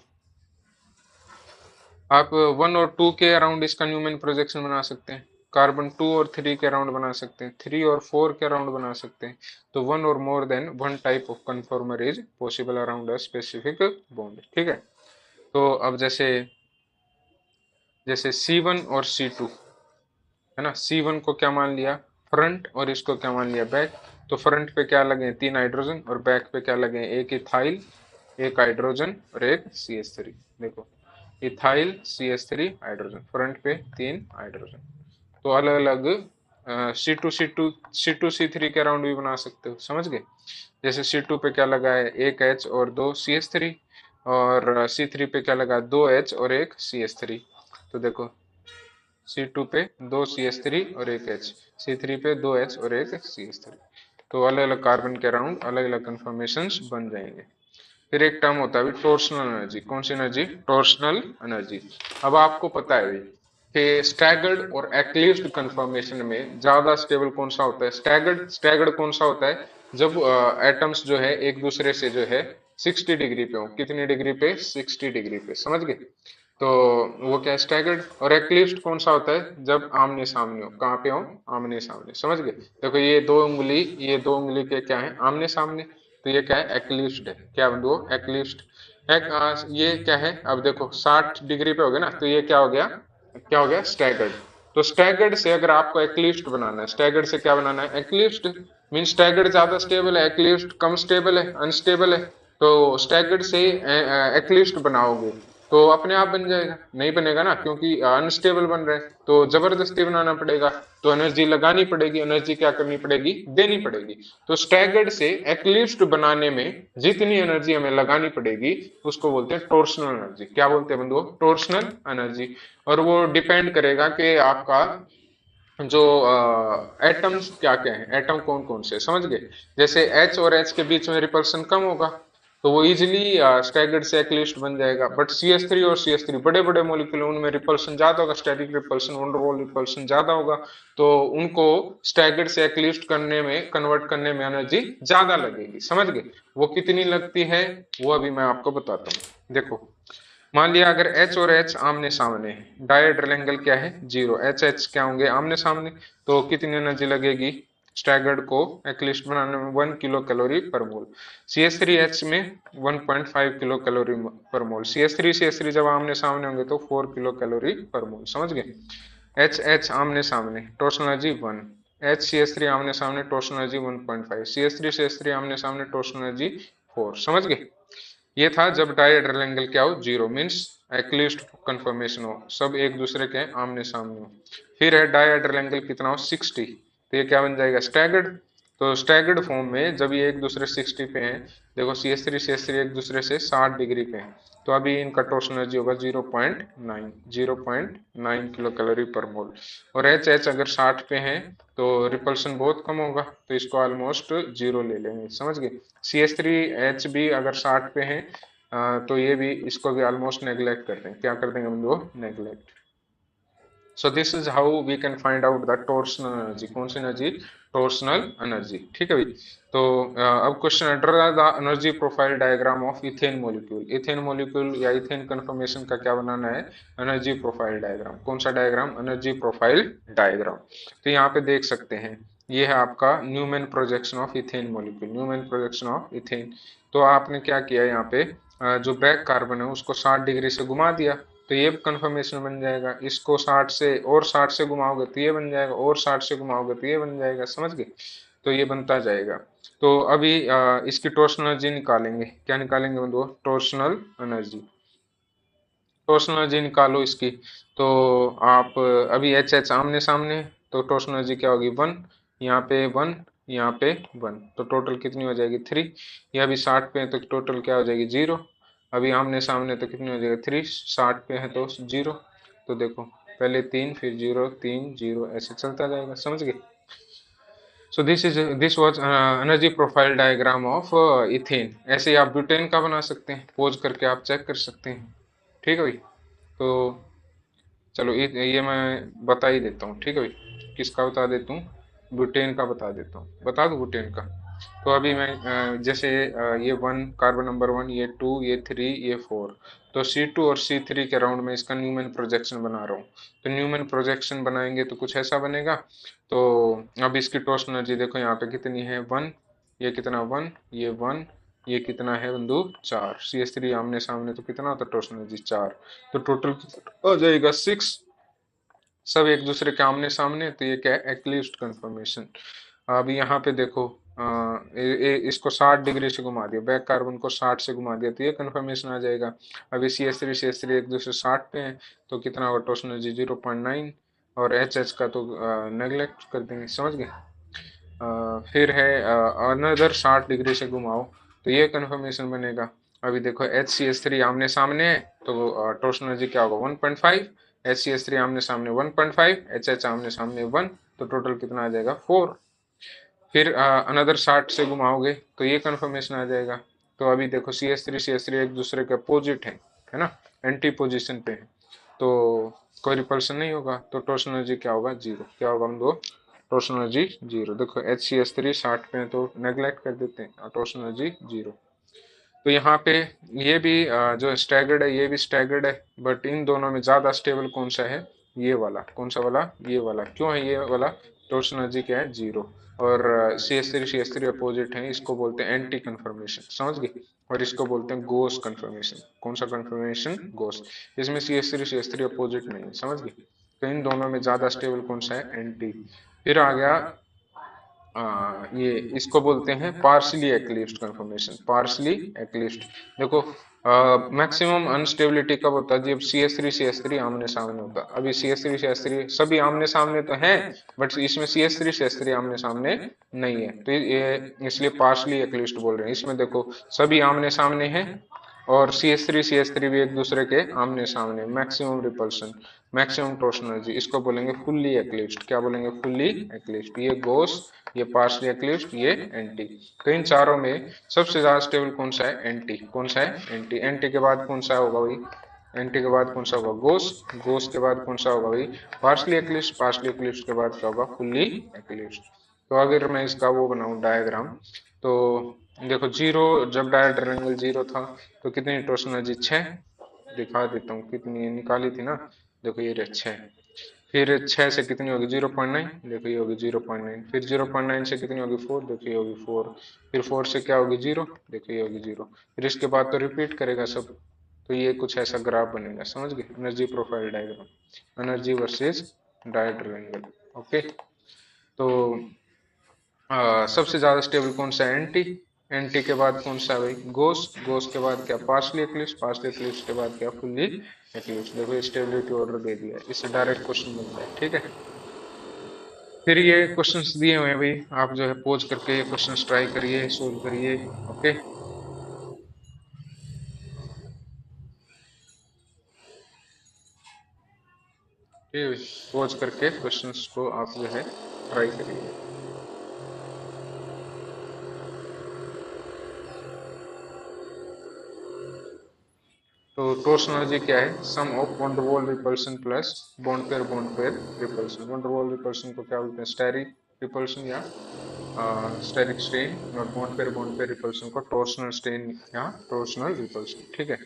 आप 1 और 2 के अराउंड इसका न्यूमैन प्रोजेक्शन बना सकते हैं, कार्बन 2 और 3 के अराउंड बना सकते हैं, 3 और 4 के अराउंड बना सकते हैं। तो 1 और more than 1 type of conformer is possible around a specific bond, ठीक है। तो अब जैसे जैसे C1 और C2 है ना, C1 को क्या मान लिया, फ्रंट, और इसको क्या मान लिया, बैक। तो फ्रंट पे क्या लगे, 3 हाइड्रोजन, और बैक पे क्या लगे, एक इथाइल, एक हाइड्रोजन और एक CH3। देखो इथाइल CH3 हाइड्रोजन, फ्रंट पे 3 हाइड्रोजन। तो अलग अलग C2 C3 के अराउंड भी बना सकते हो, समझ गए। जैसे C2 पे क्या लगा है, एक H और 2 CH3, और C3 पे क्या लगा, 2 H और एक CH3। तो देखो C2 पे 2 CH3 और एक H, C3 पे 2 H और एक CH3। तो अलग अलग कार्बन के अराउंड अलग अलग कंफर्मेशंस बन जाएंगे। फिर एक टर्म होता है टॉर्शनल एनर्जी। कौन सी एनर्जी, टॉर्शनल एनर्जी। अब आपको पता है कि स्टैगर्ड और एक्लिप्स्ड कंफर्मेशन में ज्यादा स्टेबल कौन सा होता है, स्टैगर्ड। स्टैगर्ड कौन सा होता है, जब एटम्स जो है एक दूसरे से जो है 60 डिग्री पे हो। कितनी डिग्री पे, 60 डिग्री पे, समझ गए। तो वो क्या है, स्टैगर्ड। और एक्लिप्स्ड कौन सा होता है, जब आमने सामने हो। कहाँ पे हो, आमने सामने, समझ गए। देखो ये दो उंगली, ये दो उंगली के क्या है, आमने सामने। तो ये क्या है, एक्लिप्स्ड है। क्या बंधुओं, एक्लिप्स्ड। ये क्या है, अब देखो 60 डिग्री पे हो गया ना, तो ये क्या हो गया, क्या हो गया, स्टैगर्ड। तो स्टैगर्ड से अगर आपको एक्लिप्स्ड बनाना है, स्टैगर्ड से क्या बनाना है, एक्लिप्स्ड। मीन स्टैगर्ड ज्यादा स्टेबल है, एक्लिप्स्ड कम स्टेबल है, अनस्टेबल है। तो स्टैगर्ड से एक्लिप्स्ड बनाओगे तो अपने आप बन जाएगा, नहीं बनेगा ना, क्योंकि अनस्टेबल बन रहा है, तो जबरदस्ती बनाना पड़ेगा। तो एनर्जी लगानी पड़ेगी, एनर्जी क्या करनी पड़ेगी, देनी पड़ेगी। तो स्टैगर्ड से एक्लिप्स्ड बनाने में जितनी एनर्जी हमें लगानी पड़ेगी उसको बोलते हैं टॉर्शनल एनर्जी। क्या बोलते हैं बंधुओं, टॉर्शनल एनर्जी। और वो डिपेंड करेगा कि आपका जो एटम्स क्या क्या है, एटम कौन कौन से, समझ गए। जैसे H और H के बीच में रिपल्सन कम होगा, तो वो इजिली स्टैगर्ड से एक्लिप्स्ड बन जाएगा। बट CH3 और CH3 बड़े बड़े मॉलिक्यूल, उनमें रिपल्सन ज्यादा होगा, static repulsion, wonder wall repulsion ज्यादा होगा। तो उनको स्टैगर्ड से एक्लिप्स्ड करने में, कन्वर्ट करने में एनर्जी ज्यादा लगेगी, समझ गए। वो कितनी लगती है, वो अभी मैं आपको बताता हूँ। देखो मान लिया अगर H और H आमने सामने है, डायहेड्रल एंगल क्या है, जीरो। H क्या होंगे, आमने सामने। तो कितनी एनर्जी लगेगी स्टैगर्ड को एक्लिप्स्ड बनाने में, 1 किलो कैलोरी पर मोल। CH3H में 1.5 किलो कैलोरी पर मोल। CH3 जब आमने सामने होंगे तो 4 किलो कैलोरी पर मोल, समझ गए। H आमने सामने, टॉर्शनल एनर्जी 1। HCH3 आमने सामने, टॉर्शनल एनर्जी 1.5। CH3 आमने सामने, टॉर्शनल एनर्जी 4, समझ गए। ये था जब डायहेड्रल एंगल क्या हो, जीरो, मीन्स एक्लिप्स्ड कंफर्मेशन हो, सब एक दूसरे के आमने सामने हो। फिर है डायहेड्रल एंगल कितना हो, 60। तो ये क्या बन जाएगा, स्टैगर्ड। तो स्टैगर्ड फॉर्म में जब ये एक दूसरे 60 पे हैं, देखो CH3 एक दूसरे से 60 डिग्री पे हैं, तो अभी इनका टोटल एनर्जी होगा 0.9 किलो कैलोरी पर मोल। और एच अगर 60 पे है तो रिपल्शन बहुत कम होगा, तो इसको ऑलमोस्ट जीरो ले लेंगे, समझ गए। CH3H भी अगर 60 पे है तो ये भी, इसको भी ऑलमोस्ट नेग्लेक्ट कर देंगे, क्या कर देंगे हम लोग, neglect. So this is how we can find out the torsional energy. कौन सी एनर्जी, टॉर्सनल एनर्जी, ठीक है भाई। तो अब question, draw the energy profile diagram of ethane molecule. Ethane molecule या इथेन कन्फर्मेशन का क्या बनाना है, एनर्जी प्रोफाइल डायग्राम। कौन सा डायग्राम, एनर्जी प्रोफाइल डायग्राम। तो यहाँ पे देख सकते हैं, ये है आपका Newman projection of ethane molecule, Newman projection of ethane. तो आपने क्या किया यहाँ पे, जो बैक कार्बन है उसको 60 डिग्री से घुमा दिया, तो ये कंफर्मेशन बन जाएगा। इसको 60 से और 60 से घुमाओगे तो ये बन जाएगा, और 60 से घुमाओगे तो ये बन जाएगा, समझ गए। तो ये बनता जाएगा। तो अभी इसकी टॉर्सनल एनर्जी निकालेंगे, क्या निकालेंगे बंधुओं, टॉर्सनल एनर्जी। टॉर्सनल एनर्जी निकालो इसकी। तो आप अभी एच आमने सामने, तो टॉर्सनल एनर्जी क्या होगी, 1, यहाँ पे 1, यहाँ पे 1, तो टोटल कितनी हो जाएगी, 3। ये अभी 60 पे है तो टोटल क्या हो जाएगी, 0। अभी आमने सामने तो कितनी हो जाएगी, 3, 60 पे है तो 0। तो देखो पहले 3 फिर 0 3 0 ऐसे चलता जाएगा, समझ गए। So this was energy profile diagram of ethane. ऐसे ही आप ब्यूटेन का बना सकते हैं, पोज करके आप चेक कर सकते हैं, ठीक है भाई। तो चलो ये मैं बता ही देता हूँ, ठीक है भाई। किसका बता देता हूँ, ब्यूटेन का बता देता हूँ, बता दूँ ब्यूटेन का। तो अभी मैं जैसे ये 1 कार्बन नंबर 1, ये 2, ये 3, ये 4, तो C2 और C3 के राउंड में इसका न्यूमैन प्रोजेक्शन बना रहा हूँ। तो न्यूमैन प्रोजेक्शन बनाएंगे तो कुछ ऐसा बनेगा। तो अब इसकी टॉर्सनल एनर्जी देखो यहाँ पे कितनी है, 1, ये कितना 1, ये 1, ये कितना है बंधु, 4। CH3 आमने सामने तो कितना होता है टॉर्सनल एनर्जी, 4। तो टोटल हो जाएगा 6। सब एक दूसरे के आमने सामने, तो ये क्या है, एक्लिप्स्ड कंफर्मेशन। अब यहाँ पे देखो इसको 60 डिग्री से घुमा दिया, बैक कार्बन को 60 से घुमा दिया, तो ये कंफर्मेशन आ जाएगा। अभी CH3 एक दूसरे 60 पे हैं, तो कितना होगा टोटल एनर्जी, 0.9। और एच का तो नेग्लेक्ट कर देंगे, समझ गए। फिर है अनदर 60 डिग्री से घुमाओ, तो ये कंफर्मेशन बनेगा। अभी देखो HCH3 आमने सामने है, तो टोटल एनर्जी क्या होगा, 1.5। HCH3 आमने सामने 1.5, HH आमने सामने 1, तो टोटल कितना आ जाएगा, 4। फिर अनदर 60 से घुमाओगे तो ये कंफर्मेशन आ जाएगा। तो अभी देखो CH3 एक दूसरे के अपोजिट है ना, एंटी पोजिशन पे है, तो कोई रिपल्सन नहीं होगा, तो टोटल एनर्जी क्या होगा, 0। क्या होगा हम दो, टोटल एनर्जी 0। देखो HCH3 60 पे है तो नेग्लेक्ट कर देते हैं, और टोटल एनर्जी 0। तो यहाँ पे ये भी जो स्टैगर्ड है, ये भी स्टैगर्ड है, बट इन दोनों में ज्यादा स्टेबल कौन सा है, ये वाला। कौन सा वाला, ये वाला। क्यों है ये वाला, टोटल एनर्जी क्या है, 0। और CH3 अपोजिट है, इसको बोलते हैं एंटी कंफर्मेशन, समझ गए। और इसको बोलते हैं गोस कंफर्मेशन। कौन सा कंफर्मेशन, गोस। इसमें CH3 अपोजिट नहीं है, समझ गए। तो इन दोनों में ज्यादा स्टेबल कौन सा है, एंटी। फिर आ गया ये इसको बोलते हैं पार्शली एक्लिप्स्ड कंफर्मेशन, पार्शली एक्लिप्स्ड। देखो मैक्सिमम अनस्टेबिलिटी कब होता है, जब CH3 आमने सामने होता है। अभी CH3 सभी आमने सामने तो हैं, बट इसमें CH3 आमने सामने नहीं है, तो ये इसलिए पार्शली एक्लिप्स्ड बोल रहे हैं। इसमें देखो सभी आमने सामने हैं, और CH3 भी एक दूसरे के आमने सामने, maximum repulsion, maximum total energy, इसको बोलेंगे फुल्ली एक्लिप्स्ड। क्या बोलेंगे, फुल्ली एक्लिप्स्ड। ये गोस, ये पार्शली एक्लिप्स्ड, ये एंटी। तो इन चारों में सबसे ज्यादा स्टेबल कौन सा है, एंटी। कौन सा है, एंटी। एंटी के बाद कौन सा होगा भाई, एंटी के बाद कौन सा होगा, गोस। गोस के बाद कौन सा होगा भाई, पार्शली एक्लिप्स्ड। पार्शली एक्लिप्स्ड के बाद क्या होगा, फुल्ली एक्लिप्स्ड। तो अगर मैं इसका वो बनाऊं डायग्राम, तो देखो 0, जब डायरेक्ट ट्रायंगल 0 था तो कितनी टोटल एनर्जी, 6। दिखा देता हूँ कितनी निकाली थी ना, देखो ये रहे 6। फिर 6 से कितनी होगी, 0.9, देखो ये होगी 0.9। फिर 0.9 से कितनी होगी, 4, देखो ये होगी 4। फिर 4 से क्या होगी, 0, देखो ये होगी 0। फिर इसके बाद तो रिपीट करेगा सब, तो ये कुछ ऐसा ग्राफ बनेगा, समझ गए। Energy profile diagram, energy versus direct triangle, okay. तो सबसे ज्यादा स्टेबल कौन सा है, एंटी। एंटी के बाद कौन सा है भाई, गोस। गोस के बाद क्या, पार्शली एक्लिप्स। पार्शली एक्लिप्स के बाद क्या, फुल्ली एक्लिप्स। देखो स्टेबिलिटी ऑर्डर दे दिया, इससे डायरेक्ट क्वेश्चन बनता है, ठीक है। फिर ये क्वेश्चंस दिए हुए हैं भाई, आप जो है पोज करके ये क्वेश्चंस ट्राई करिए, सोल्व करिए। ओके, ठीक, पोज करके क्वेश्चंस को आप जो है ट्राई करिए। तो टॉर्सनोलॉजी क्या है? Sum of van der Waal repulsion plus bond pair repulsion. Van der Waal repulsion को क्या बोलते हैं? स्टेरिक रिपल्सन या स्टेरिक स्ट्रेन, और बॉन्ड पेयर रिपल्सन को टॉर्सनल स्ट्रेन या टॉर्सनल रिपल्सन। ठीक है,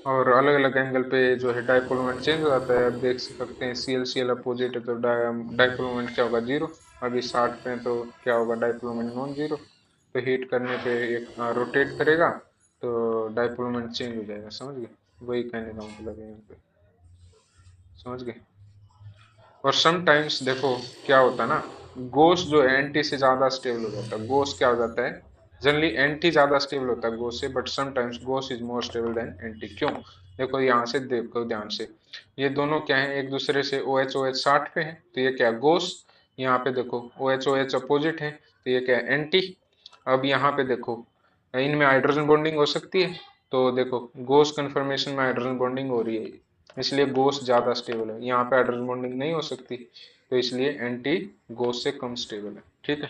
और अलग अलग एंगल पे जो है डाइपोल मोमेंट चेंज हो जाता है। अब देख सकते हैं सी एल अपोजिट है तो डाइपोल मोमेंट क्या होगा? जीरो। अभी 60 पे है तो क्या होगा? Dipole moment non zero. तो हीट करने पे एक रोटेट करेगा तो डाइपोल मोमेंट चेंज हो जाएगा। समझ गए? वही कहने का मतलब है यहाँ पे। समझ गए? और समटाइम्स देखो क्या होता है ना, गोस जो है एंटी से ज्यादा स्टेबल हो जाता है। गोस क्या हो जाता है? जनरली एंटी ज्यादा स्टेबल होता है गोस से, but sometimes goes is more stable than anti. क्यों? देखो यहाँ से देखो ध्यान से, ये दोनों क्या है? एक दूसरे से ओ एच 60 पे है तो ये क्या है? गोस। यहाँ पे देखो ओ एच अपोजिट है तो ये क्या है? एंटी। अब यहाँ पे देखो इनमें हाइड्रोजन बॉन्डिंग हो सकती है, तो देखो गोस कन्फर्मेशन में हाइड्रोजन बॉन्डिंग हो रही है, इसलिए गोस ज्यादा स्टेबल है। यहाँ पे हाइड्रोजन बॉन्डिंग नहीं हो सकती तो इसलिए एंटी गोस से कम स्टेबल है। ठीक है,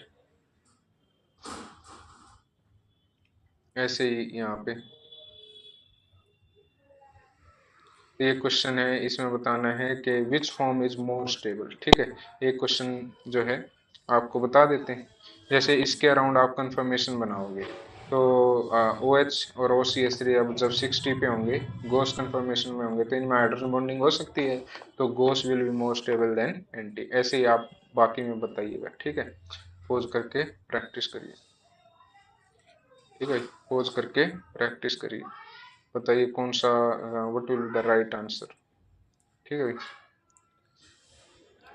ऐसे ही यहाँ पे ये क्वेश्चन है, इसमें बताना है कि which form is more stable. ठीक है, एक क्वेश्चन जो है आपको बता देते हैं। जैसे इसके अराउंड आप कंफर्मेशन बनाओगे तो ओ एच और ओ सी एस थ्री अब जब 60 पे होंगे, गोस कंफर्मेशन में होंगे, तो इनमें हाइड्रोजन बॉन्डिंग हो सकती है, तो gauche will be more stable than anti. ऐसे ही आप बाकी में बताइएगा। ठीक है, पोज करके प्रैक्टिस करिए। ठीक है, पोज करके प्रैक्टिस करिए, बताइए कौन सा what will be the right answer. ठीक है,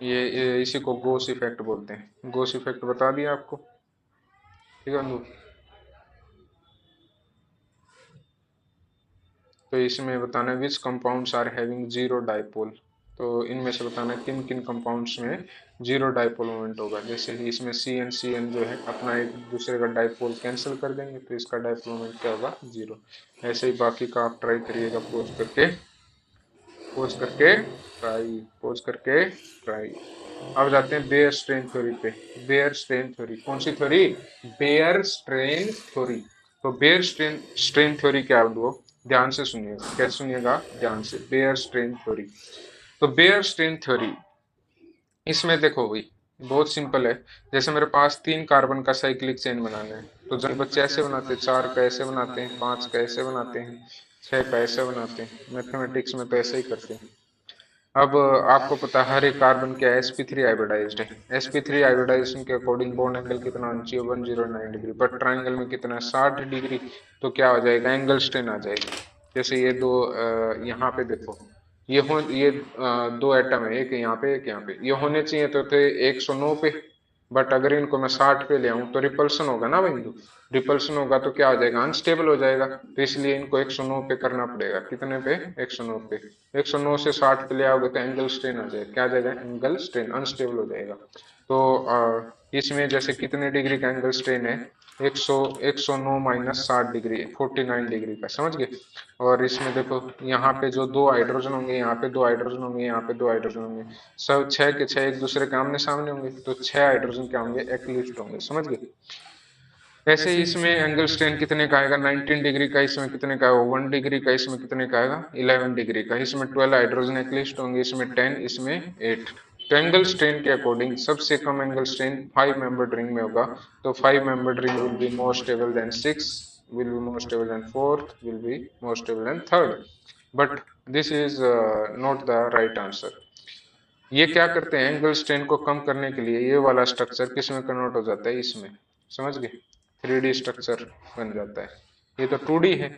ये इसी को गोस इफेक्ट बोलते हैं। गोस इफेक्ट बता दिया आपको। ठीक है बंधु, तो इसमें बताना है which compounds are having zero dipole. तो इनमें से बताना है किन किन कंपाउंड्स में जीरो डाइपोल मोमेंट होगा। जैसे कि इसमें सी एन जो है अपना एक दूसरे का डाइपोल कैंसिल कर देंगे तो इसका डाइपोल मोमेंट क्या होगा? जीरो। ऐसे ही बाकी का आप ट्राई करिएगा, पोज करके, पोज करके ट्राई, पोज करके ट्राई। अब जाते हैं बेयर स्ट्रेन थ्योरी पे। बेयर स्ट्रेन थ्योरी कौन सी थ्योरी? Baeyer strain theory. तो बेयर स्ट्रेन स्ट्रेन थ्योरी क्या है वो? ध्यान से सुनिएगा, कैसे सुनिएगा? ध्यान से। बेयर स्ट्रेन थ्योरी, तो बेयर स्ट्रेन थ्योरी इसमें देखो भाई बहुत सिंपल है। जैसे मेरे पास 3 कार्बन का साइक्लिक चेन बनाना है, तो जन बच्चे ऐसे बनाते हैं, 4 का ऐसे बनाते हैं, 5 का ऐसे बनाते हैं, 6 का ऐसे बनाते हैं। मैथमेटिक्स में तो ऐसे ही करते हैं। अब आपको पता है हर एक कार्बन क्या है? sp3 हाइब्रिडाइज्ड है। sp3 हाइब्रिडाइजेशन के अकॉर्डिंग बॉन्ड एंगल कितना होना चाहिए? 109 डिग्री, बट ट्राइंगल में कितना है? 60 डिग्री। तो क्या हो जाएगा? एंगल स्ट्रेन आ जाएगा। जैसे ये दो यहाँ पे देखो, ये दो एटम है, एक यहाँ पे एक यहाँ पे, ये होने चाहिए तो थे 109 पे, बट अगर इनको मैं 60 पे ले आऊं तो रिपल्सन होगा ना बिंदु। रिपल्सन होगा तो क्या हो जाएगा? अनस्टेबल हो जाएगा। तो इसलिए इनको 109 पे करना पड़ेगा। कितने पे? 109 पे। 109 से 60 पे ले आओगे तो एंगल स्ट्रेन आ जाएगा। क्या आ जाएगा? एंगल स्ट्रेन, अनस्टेबल हो जाएगा। तो इसमें जैसे कितने डिग्री का एंगल स्ट्रेन है? 100, 109 माइनस 60 डिग्री, 49 डिग्री का। समझ गए? और इसमें देखो यहाँ पे जो दो हाइड्रोजन होंगे, यहाँ पे दो हाइड्रोजन होंगे, यहाँ पे दो हाइड्रोजन होंगे, सब 6 के 6 एक दूसरे के आमने सामने होंगे, तो 6 हाइड्रोजन क्या होंगे? एक्लिप्ट होंगे। समझ गए? ऐसे ही इसमें एंगल स्ट्रेन कितने का आएगा? 19 डिग्री का। इसमें कितने का आएगा? 1 डिग्री का। इसमें कितने का आएगा? 11 डिग्री का। इसमें 12 हाइड्रोजन एक्लिप्ट होंगे, इसमें 10, इसमें 8। तो एंगल स्ट्रेन के अकॉर्डिंग सबसे कम एंगल स्ट्रेन 5 मेंबर्ड रिंग में होगा। तो 5 membered ring will be more stable then 6, will be more stable than fourth, will be more stable than third. But this is not the right answer. ये क्या करते हैं? Angle strain को कम करने के लिए ये वाला स्ट्रक्चर किस में कन्वर्ट हो जाता है? इसमें। समझ गए? 3D स्ट्रक्चर बन जाता है। ये तो 2D है,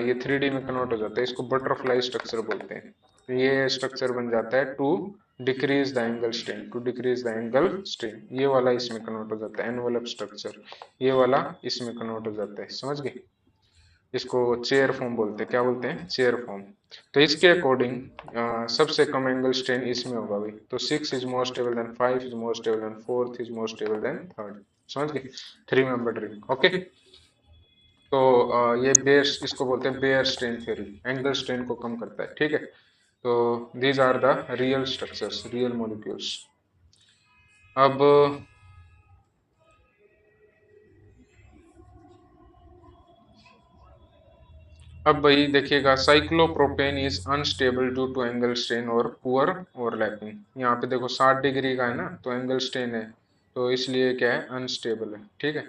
ये 3D में कन्वर्ट हो जाता है। इसको बटरफ्लाई स्ट्रक्चर बोलते हैं। तो ये स्ट्रक्चर बन जाता है to decrease the angle strain, to decrease the angle strain. ये वाला इसमें कन्वर्ट हो जाता है एनवलप स्ट्रक्चर, ये वाला इसमें कन्वर्ट हो जाता है। समझ गए? इसको चेयर फॉर्म बोलते हैं, क्या बोलते हैं, चेयर फॉर्म। तो इसके अकॉर्डिंग सबसे कम एंगल स्ट्रेन इसमें होगा भाई। तो 6 is more stable than 5 is more stable then 4 is more stable then third. समझ गए, 3 मेंबर रिंग। ओके, तो ये बेयर, इसको बोलते हैं Baeyer strain theory, angle strain को कम करता है। ठीक है, तो these are the real structures, real molecules. अब भाई देखिएगा, cyclopropane is unstable due to angle strain और पुअर ओवरलैपिंग। यहाँ पे देखो 60 डिग्री का है ना, तो एंगल स्ट्रेन है, तो इसलिए क्या है, अनस्टेबल है। ठीक है,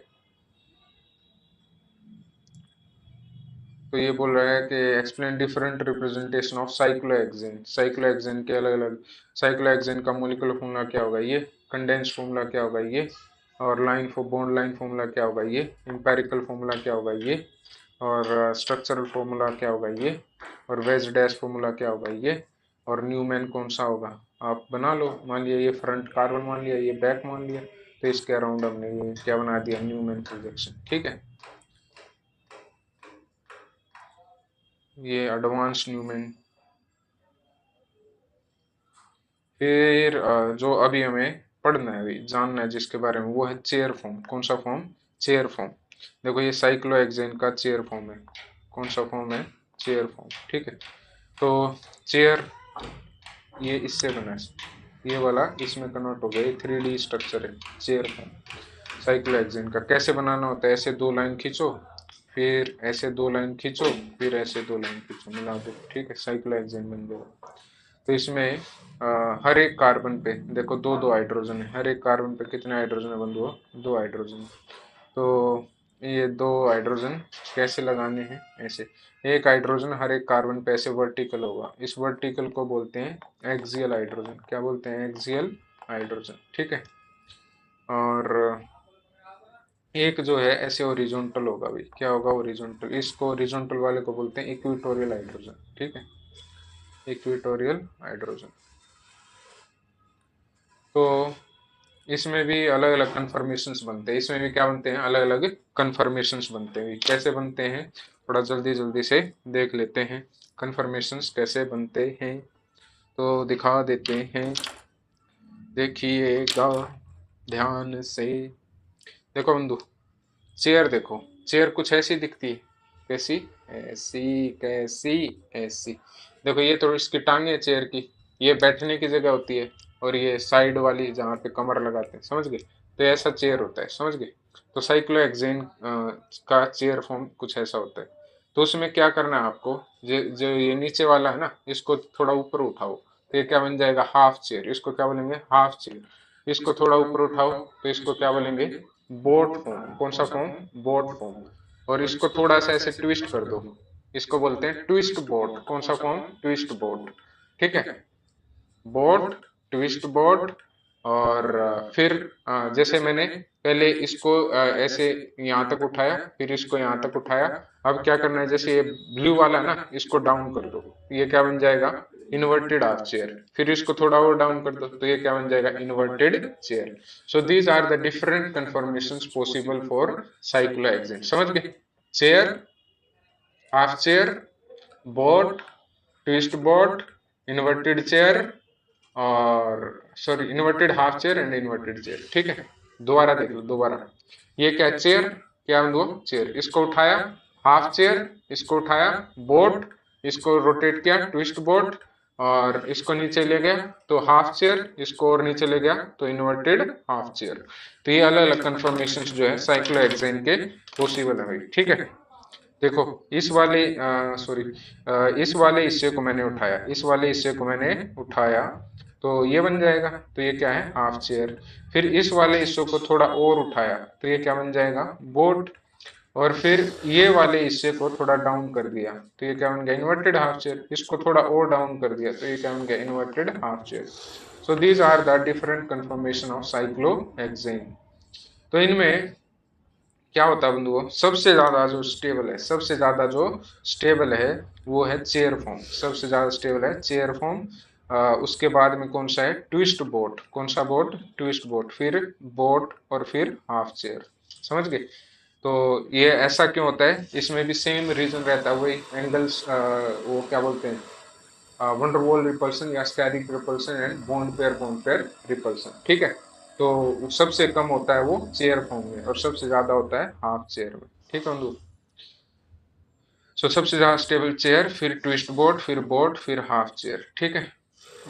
तो ये बोल रहा है कि explain different representation of cyclohexane. Cyclohexane के अलग अलग, साइक्लोहेक्सेन का मॉलिक्यूलर फॉर्मूला क्या होगा ये, कंडेंस फॉर्मूला क्या होगा ये, और line for bond line formula क्या होगा ये, इंपेरिकल फॉर्मूला क्या होगा ये, और स्ट्रक्चरल फॉर्मूला क्या होगा ये, और वेज डैश फॉर्मूला क्या होगा ये, और न्यूमैन कौन सा होगा आप बना लो। मान लिया ये फ्रंट कार्बन मान लिया, ये बैक मान लिया, तो इसके अराउंड हमने ये क्या बना दिया, न्यूमैन प्रोजेक्शन। ठीक है, ये एडवांस न्यूमैन। फिर जो अभी हमें पढ़ना है, अभी जानना है जिसके बारे में, वो है चेयर फॉर्म। कौन सा फॉर्म, चेयर फॉर्म। देखो ये साइक्लोहेक्सेन का चेयर फॉर्म है। कौन सा फॉर्म है, चेयर फॉर्म। ठीक है, तो चेयर ये इससे बना है, ये वाला इसमें कन्वर्ट हो गया, 3D स्ट्रक्चर है चेयर फॉर्म साइक्लोहेक्सेन का। कैसे बनाना होता है, ऐसे 2 लाइन खींचो, फिर ऐसे 2 लाइन खींचो, फिर ऐसे 2 लाइन खींचो, मिला दो। ठीक है, साइक्लोहेक्सेन बन गया। तो इसमें हर एक कार्बन पे देखो दो दो हाइड्रोजन है। हर एक कार्बन पे कितने हाइड्रोजन है बंधुओं, 2 हाइड्रोजन। तो ये 2 हाइड्रोजन कैसे लगाने हैं, ऐसे एक हाइड्रोजन हर एक कार्बन पे ऐसे वर्टिकल होगा। इस वर्टिकल को बोलते हैं एक्सियल हाइड्रोजन। क्या बोलते हैं, एक्सियल हाइड्रोजन। ठीक है, और एक जो है ऐसे ओरिजोनटल होगा भाई। क्या होगा, ओरिजोनटल। इसको ओरिजोनटल वाले को बोलते हैं इक्वेटोरियल हाइड्रोजन। ठीक है, इक्वेटोरियल हाइड्रोजन। तो इसमें भी अलग अलग कन्फर्मेशंस बनते हैं। इसमें भी क्या बनते हैं, अलग अलग कन्फर्मेशंस बनते हैं। कैसे बनते हैं, थोड़ा जल्दी जल्दी से देख लेते हैं कन्फर्मेशंस कैसे बनते हैं, तो दिखा देते हैं, देखिएगा ध्यान से। देखो बंधु, चेयर देखो, चेयर कुछ ऐसी दिखती है। कैसी, ऐसी, कैसी, ऐसी। देखो ये तो इसकी टांगे है चेयर की, ये बैठने की जगह होती है, और ये साइड वाली जहाँ पे कमर लगाते हैं। समझ गए, तो ऐसा चेयर होता है। समझ गए, तो साइक्लोहेक्सेन का चेयर फॉर्म कुछ ऐसा होता है। तो उसमें क्या करना है आपको, जो ये नीचे वाला है ना, इसको थोड़ा ऊपर उठाओ, तो ये क्या बन जाएगा, हाफ चेयर। इसको क्या बोलेंगे, हाफ चेयर। इसको थोड़ा ऊपर उठाओ, तो इसको क्या बोलेंगे, बोट फॉर्म। कौन सा फॉर्म, बोट फॉर्म। और इसको थोड़ा सा ऐसे ट्विस्ट कर दो, इसको बोलते हैं ट्विस्ट बोट। कौन सा फॉर्म, ट्विस्ट बोट। ठीक है, बोट, ट्विस्ट बोट। और फिर जैसे मैंने पहले इसको ऐसे यहाँ तक उठाया, फिर इसको यहाँ तक उठाया। अब क्या करना है, जैसे ये ब्लू वाला है ना, इसको डाउन कर दो, ये क्या बन जाएगा, इन्वर्टेड हाफ चेयर। फिर इसको थोड़ा और डाउन कर दो, तो ये क्या बन जाएगा, inverted chair. So these are the different conformations possible for cyclohexane. समझ गए, chair, half chair, boat, twist boat, inverted chair, और sorry inverted half chair and inverted chair. ठीक है, दोबारा देख लो, दोबारा। ये क्या है, चेयर, क्या वो चेयर। इसको उठाया, हाफ चेयर। इसको उठाया, बोट। इसको रोटेट किया, ट्विस्ट बोट। और इसको नीचे ले गया तो हाफ चेयर, इसको और नीचे ले गया तो इन्वर्टेड हाफ चेयर। तो ये अलग अलग कन्फर्मेशंस जो है साइक्लोहेक्सेन के पॉसिबल है भाई। ठीक है, देखो इस वाले सॉरी इस वाले हिस्से को मैंने उठाया, इस वाले हिस्से को मैंने उठाया, तो ये बन जाएगा। तो ये क्या है, हाफ चेयर। फिर इस वाले हिस्से को थोड़ा और उठाया, तो ये क्या बन जाएगा, बोट। और फिर ये वाले हिस्से को थोड़ा डाउन कर दिया, तो ये क्या बन गया, इन्वर्टेड हाफ चेयर। इसको थोड़ा और डाउन कर दिया, तो ये क्या बन गया, inverted half chair. So these are the different conformation of cyclohexane. तो इनमें क्या होता है बंधुओं, सबसे ज्यादा जो स्टेबल है, सबसे ज्यादा जो स्टेबल है वो है चेयर फॉर्म। सबसे ज्यादा स्टेबल है चेयर फॉर्म। उसके बाद में कौन सा है, ट्विस्ट बोट। कौन सा बोट, ट्विस्ट बोट। फिर बोट, और फिर हाफ चेयर। समझ गए, तो ये ऐसा क्यों होता है, इसमें भी सेम रीजन रहता है, वही एंगल्स, वो क्या बोलते हैं, वंडरवॉल रिपल्सन या static repulsion and bond pair repulsion, ठीक है। तो सबसे कम होता है वो चेयर फॉर्म में और सबसे ज्यादा होता है हाफ चेयर में, ठीक है बंधु। सो सबसे ज्यादा स्टेबल चेयर, फिर ट्विस्ट बोर्ड, फिर हाफ चेयर, ठीक है।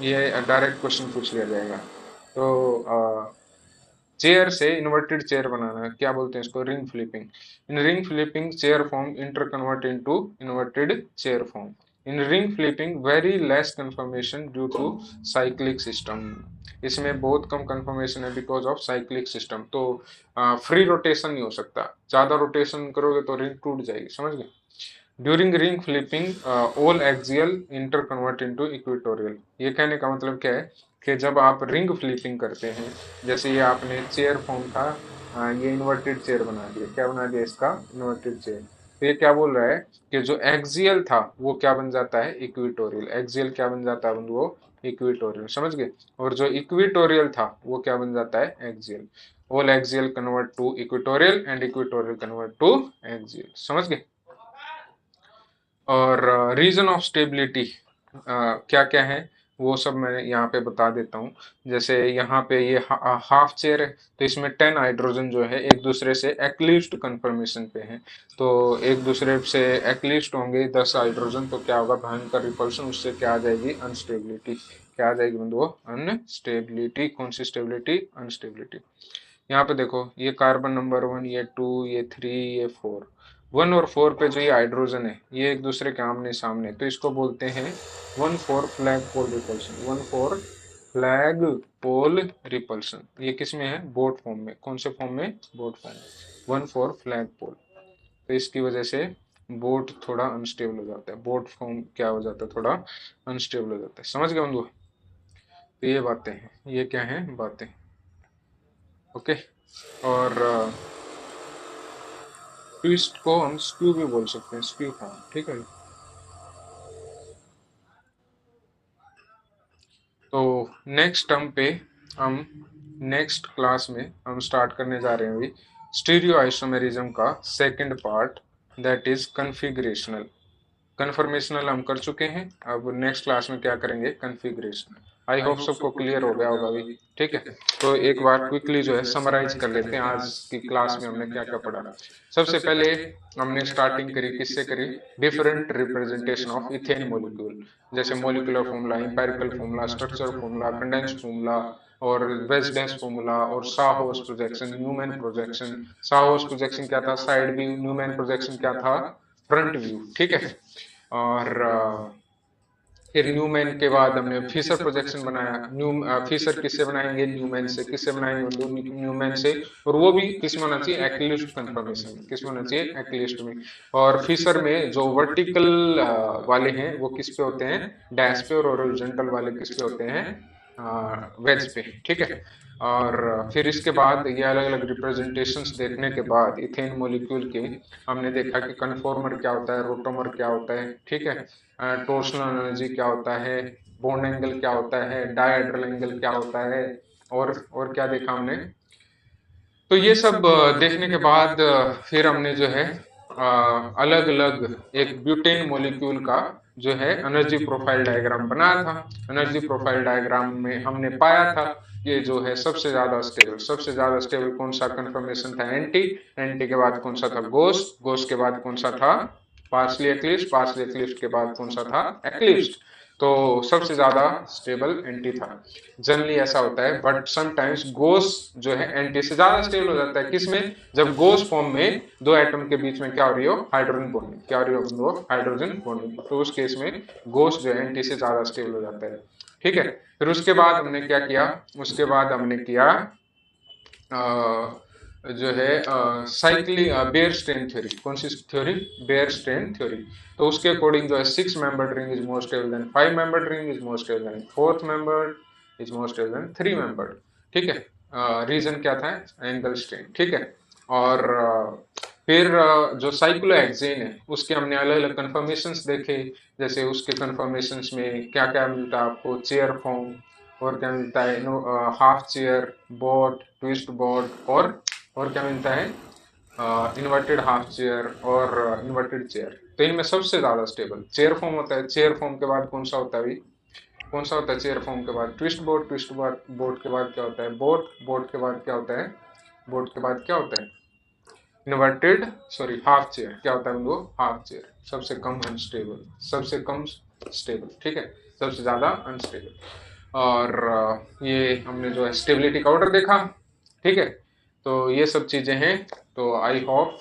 ये डायरेक्ट क्वेश्चन पूछ लिया जाएगा। तो चेयर से इन्वर्टेड चेयर बनाना, क्या बोलते हैं इसको, ring flipping. In ring flipping chair form interconvert into inverted chair form. In ring flipping very less conformation due to cyclic system. इसमें बहुत कम कंफर्मेशन है बिकॉज ऑफ साइक्लिक सिस्टम। तो फ्री रोटेशन नहीं हो सकता, ज्यादा रोटेशन करोगे तो रिंग टूट जाएगी, समझ गए। During ring flipping all axial inter convert into equatorial. ये कहने का मतलब क्या है कि जब आप रिंग फ्लिपिंग करते हैं, जैसे ये आपने चेयर फॉर्म था, ये इन्वर्टेड चेयर बना दिया, क्या बना दिया इसका, इन्वर्टेड चेयर। तो ये क्या बोल रहा है कि जो एक्सियल था वो क्या बन जाता है, इक्वेटोरियल। एक्सियल क्या बन जाता है बंधुओं, इक्वेटोरियल, समझ गए। और जो इक्वेटोरियल था वो क्या बन जाता है, axial. All axial convert to equatorial and equatorial convert to axial, समझ गए। और रीजन ऑफ स्टेबिलिटी क्या क्या है वो सब मैं यहाँ पे बता देता हूँ। जैसे यहाँ पे ये हाफ चेयर है, तो इसमें 10 हाइड्रोजन जो है एक दूसरे से एक्लिप्स्ड कंफर्मेशन पे हैं। तो एक दूसरे से एक्लिप्स्ड होंगे 10 हाइड्रोजन, तो क्या होगा, भयंकर रिपल्शन, उससे क्या आ जाएगी, अनस्टेबिलिटी। क्या आ जाएगी बंधुओं, अनस्टेबिलिटी। कौन सी स्टेबिलिटी, अनस्टेबिलिटी। यहाँ पे देखो, ये कार्बन नंबर 1, ये 2, ये 3, ये 4। 1 और 4 पे जो ये हाइड्रोजन है ये एक दूसरे के आमने सामने, तो इसको बोलते हैं 1,4 फ्लैग पोल रिपल्सन। 1,4 फ्लैग पोल रिपल्सन। ये किस में है, बोट फॉर्म में। कौन से फॉर्म में, बोट फॉर्म में। 1,4 फ्लैग पोल। तो इसकी वजह से बोट थोड़ा अनस्टेबल हो जाता है, बोट फॉर्म क्या हो जाता है, थोड़ा अनस्टेबल हो जाता है, समझ गए बंधु। तो ये बातें हैं, ये क्या है बातें, ओके। और ट्विस्ट को हम स्क्यू भी बोल सकते हैं, स्क्यू फॉर्म, ठीक है। तो नेक्स्ट टर्म पे हम नेक्स्ट क्लास में हम स्टार्ट करने जा रहे हैं अभी स्टीरियो आइसोमेरिज्म का second part, that is configurational. Conformational हम कर चुके हैं, अब नेक्स्ट क्लास में क्या करेंगे, कन्फिग्रेशन। आई होप सबको क्लियर हो गया होगा अभी, ठीक है। तो एक बार क्विकली जो है समराइज कर लेते हैं आज की क्लास में हमने क्या क्या पढ़ा। सबसे पहले हमने स्टार्टिंग करी, किससे करी, different representation of ethane molecule. जैसे molecular formula, empirical formula, structure formula, condense formula और वेस्डेंस फॉर्मूला और साहोस प्रोजेक्शन, न्यूमैन प्रोजेक्शन। साहोस प्रोजेक्शन क्या था, साइड व्यू। न्यूमैन प्रोजेक्शन क्या था, फ्रंट व्यू, ठीक है। और फिर न्यूमैन के बाद हमने फिशर प्रोजेक्शन बनाया। फिशर किससे बनाएंगे, न्यूमैन से। किससे बनाएंगे, न्यूमैन से। और वो भी किस में होना चाहिए, एक्लिप्स्ड कंफर्मेशन में। किस में होना चाहिए, एक्लिप्स्ड में। और फिशर में जो वर्टिकल वाले हैं वो किस पे होते हैं, डैश पे। और हॉरिजॉन्टल वाले किस पे होते हैं, वेज पे, ठीक है। और फिर इसके बाद ये अलग अलग रिप्रेजेंटेशंस देखने के बाद इथेन मॉलिक्यूल के हमने देखा कि कन्फॉर्मर क्या होता है, रोटोमर क्या होता है, ठीक है। टोर्शनल एनर्जी क्या होता है, बॉन्ड एंगल क्या होता है, डायहेड्रल एंगल क्या होता है, और क्या देखा हमने। तो ये सब देखने के बाद फिर हमने जो है अलग अलग एक ब्यूटेन मॉलिक्यूल का जो है एनर्जी प्रोफाइल डायग्राम बनाया था। एनर्जी प्रोफाइल डायग्राम में हमने पाया था ये जो है सबसे ज्यादा स्टेबल कौन सा कंफर्मेशन था, एंटी। एंटी के बाद कौन सा था, गोस। गोस के बाद कौन सा था, पार्सली एक्लिप्स। पार्सली एक्लिप्स के बाद कौन सा था, एक्लिप्स। तो सबसे ज्यादा स्टेबल एंटी था। जनरली ऐसा होता है, बट समटाइम्स गोस जो है एंटी से ज्यादा स्टेबल हो जाता है। किसमें, जब गोस फॉर्म में दो एटम के बीच में क्या हो रही हो, हाइड्रोजन बॉन्डिंग। क्या हो रही हो, दो हाइड्रोजन बॉन्डिंग। तो उस केस में गोस जो है एंटी से ज्यादा स्टेबल हो जाता है, ठीक है। फिर उसके बाद हमने क्या किया, उसके बाद हमने किया जो है साइक्लिंग बेयर स्ट्रेन थ्योरी। कौन सी थ्योरी, बेयर स्ट्रेन थ्योरी। तो उसके अकॉर्डिंग जो है 6 membered ring is more stable than 5 membered ring is more stable than 4th membered is more stable than 3 membered, ठीक है। रीजन क्या था, एंगल स्ट्रेन, ठीक है। और फिर जो साइक्लोहेक्सेन है उसके हमने अलग अलग कन्फर्मेशंस देखे। जैसे उसके कन्फर्मेशंस में क्या क्या मिलता है आपको, चेयर फॉर्म, और क्या मिलता है, half chair, boat, twist board, और क्या मिलता है, इन्वर्टेड हाफ चेयर और इन्वर्टेड चेयर, तो इनमें सबसे ज्यादा स्टेबल चेयर फॉर्म होता है। चेयर फॉर्म के बाद कौन सा होता है? कौन सा होता है चेयर फॉर्म के बाद? Twist board. ट्विस्ट बोर्ड के बाद क्या होता है? बोट। बोट के बाद क्या होता है? बोट के बाद क्या होता है? Inverted, sorry, half chair. क्या होता है वो? Half chair. सबसे कम अनस्टेबल, सबसे कम स्टेबल, ठीक है, सबसे ज्यादा अनस्टेबल। और ये हमने जो है स्टेबिलिटी का ऑर्डर देखा, ठीक है। तो ये सब चीजें हैं, तो आई होप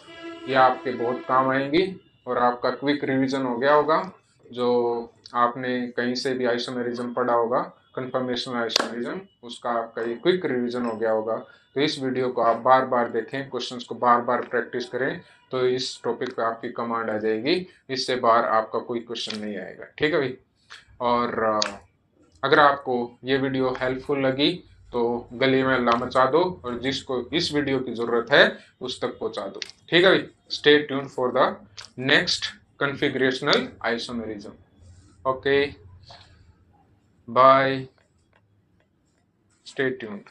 ये आपके बहुत काम आएंगी और आपका क्विक रिवीजन हो गया होगा। जो आपने कहीं से भी आइसोमेरिज्म पढ़ा होगा, कंफर्मेशनल आइसोमेरिज्म, उसका आपका ये क्विक रिवीजन हो गया होगा। तो इस वीडियो को आप बार बार देखें, क्वेश्चंस को बार बार प्रैक्टिस करें, तो इस टॉपिक पे आपकी कमांड आ जाएगी। इससे बाहर आपका कोई क्वेश्चन नहीं आएगा, ठीक है भाई। और अगर आपको ये वीडियो हेल्पफुल लगी तो गली में अल्लाह मचा दो और जिसको इस वीडियो की जरूरत है उस तक पहुंचा दो, ठीक है भाई। Stay tune for the next configurational isomerism. Okay, bye, stay tuned.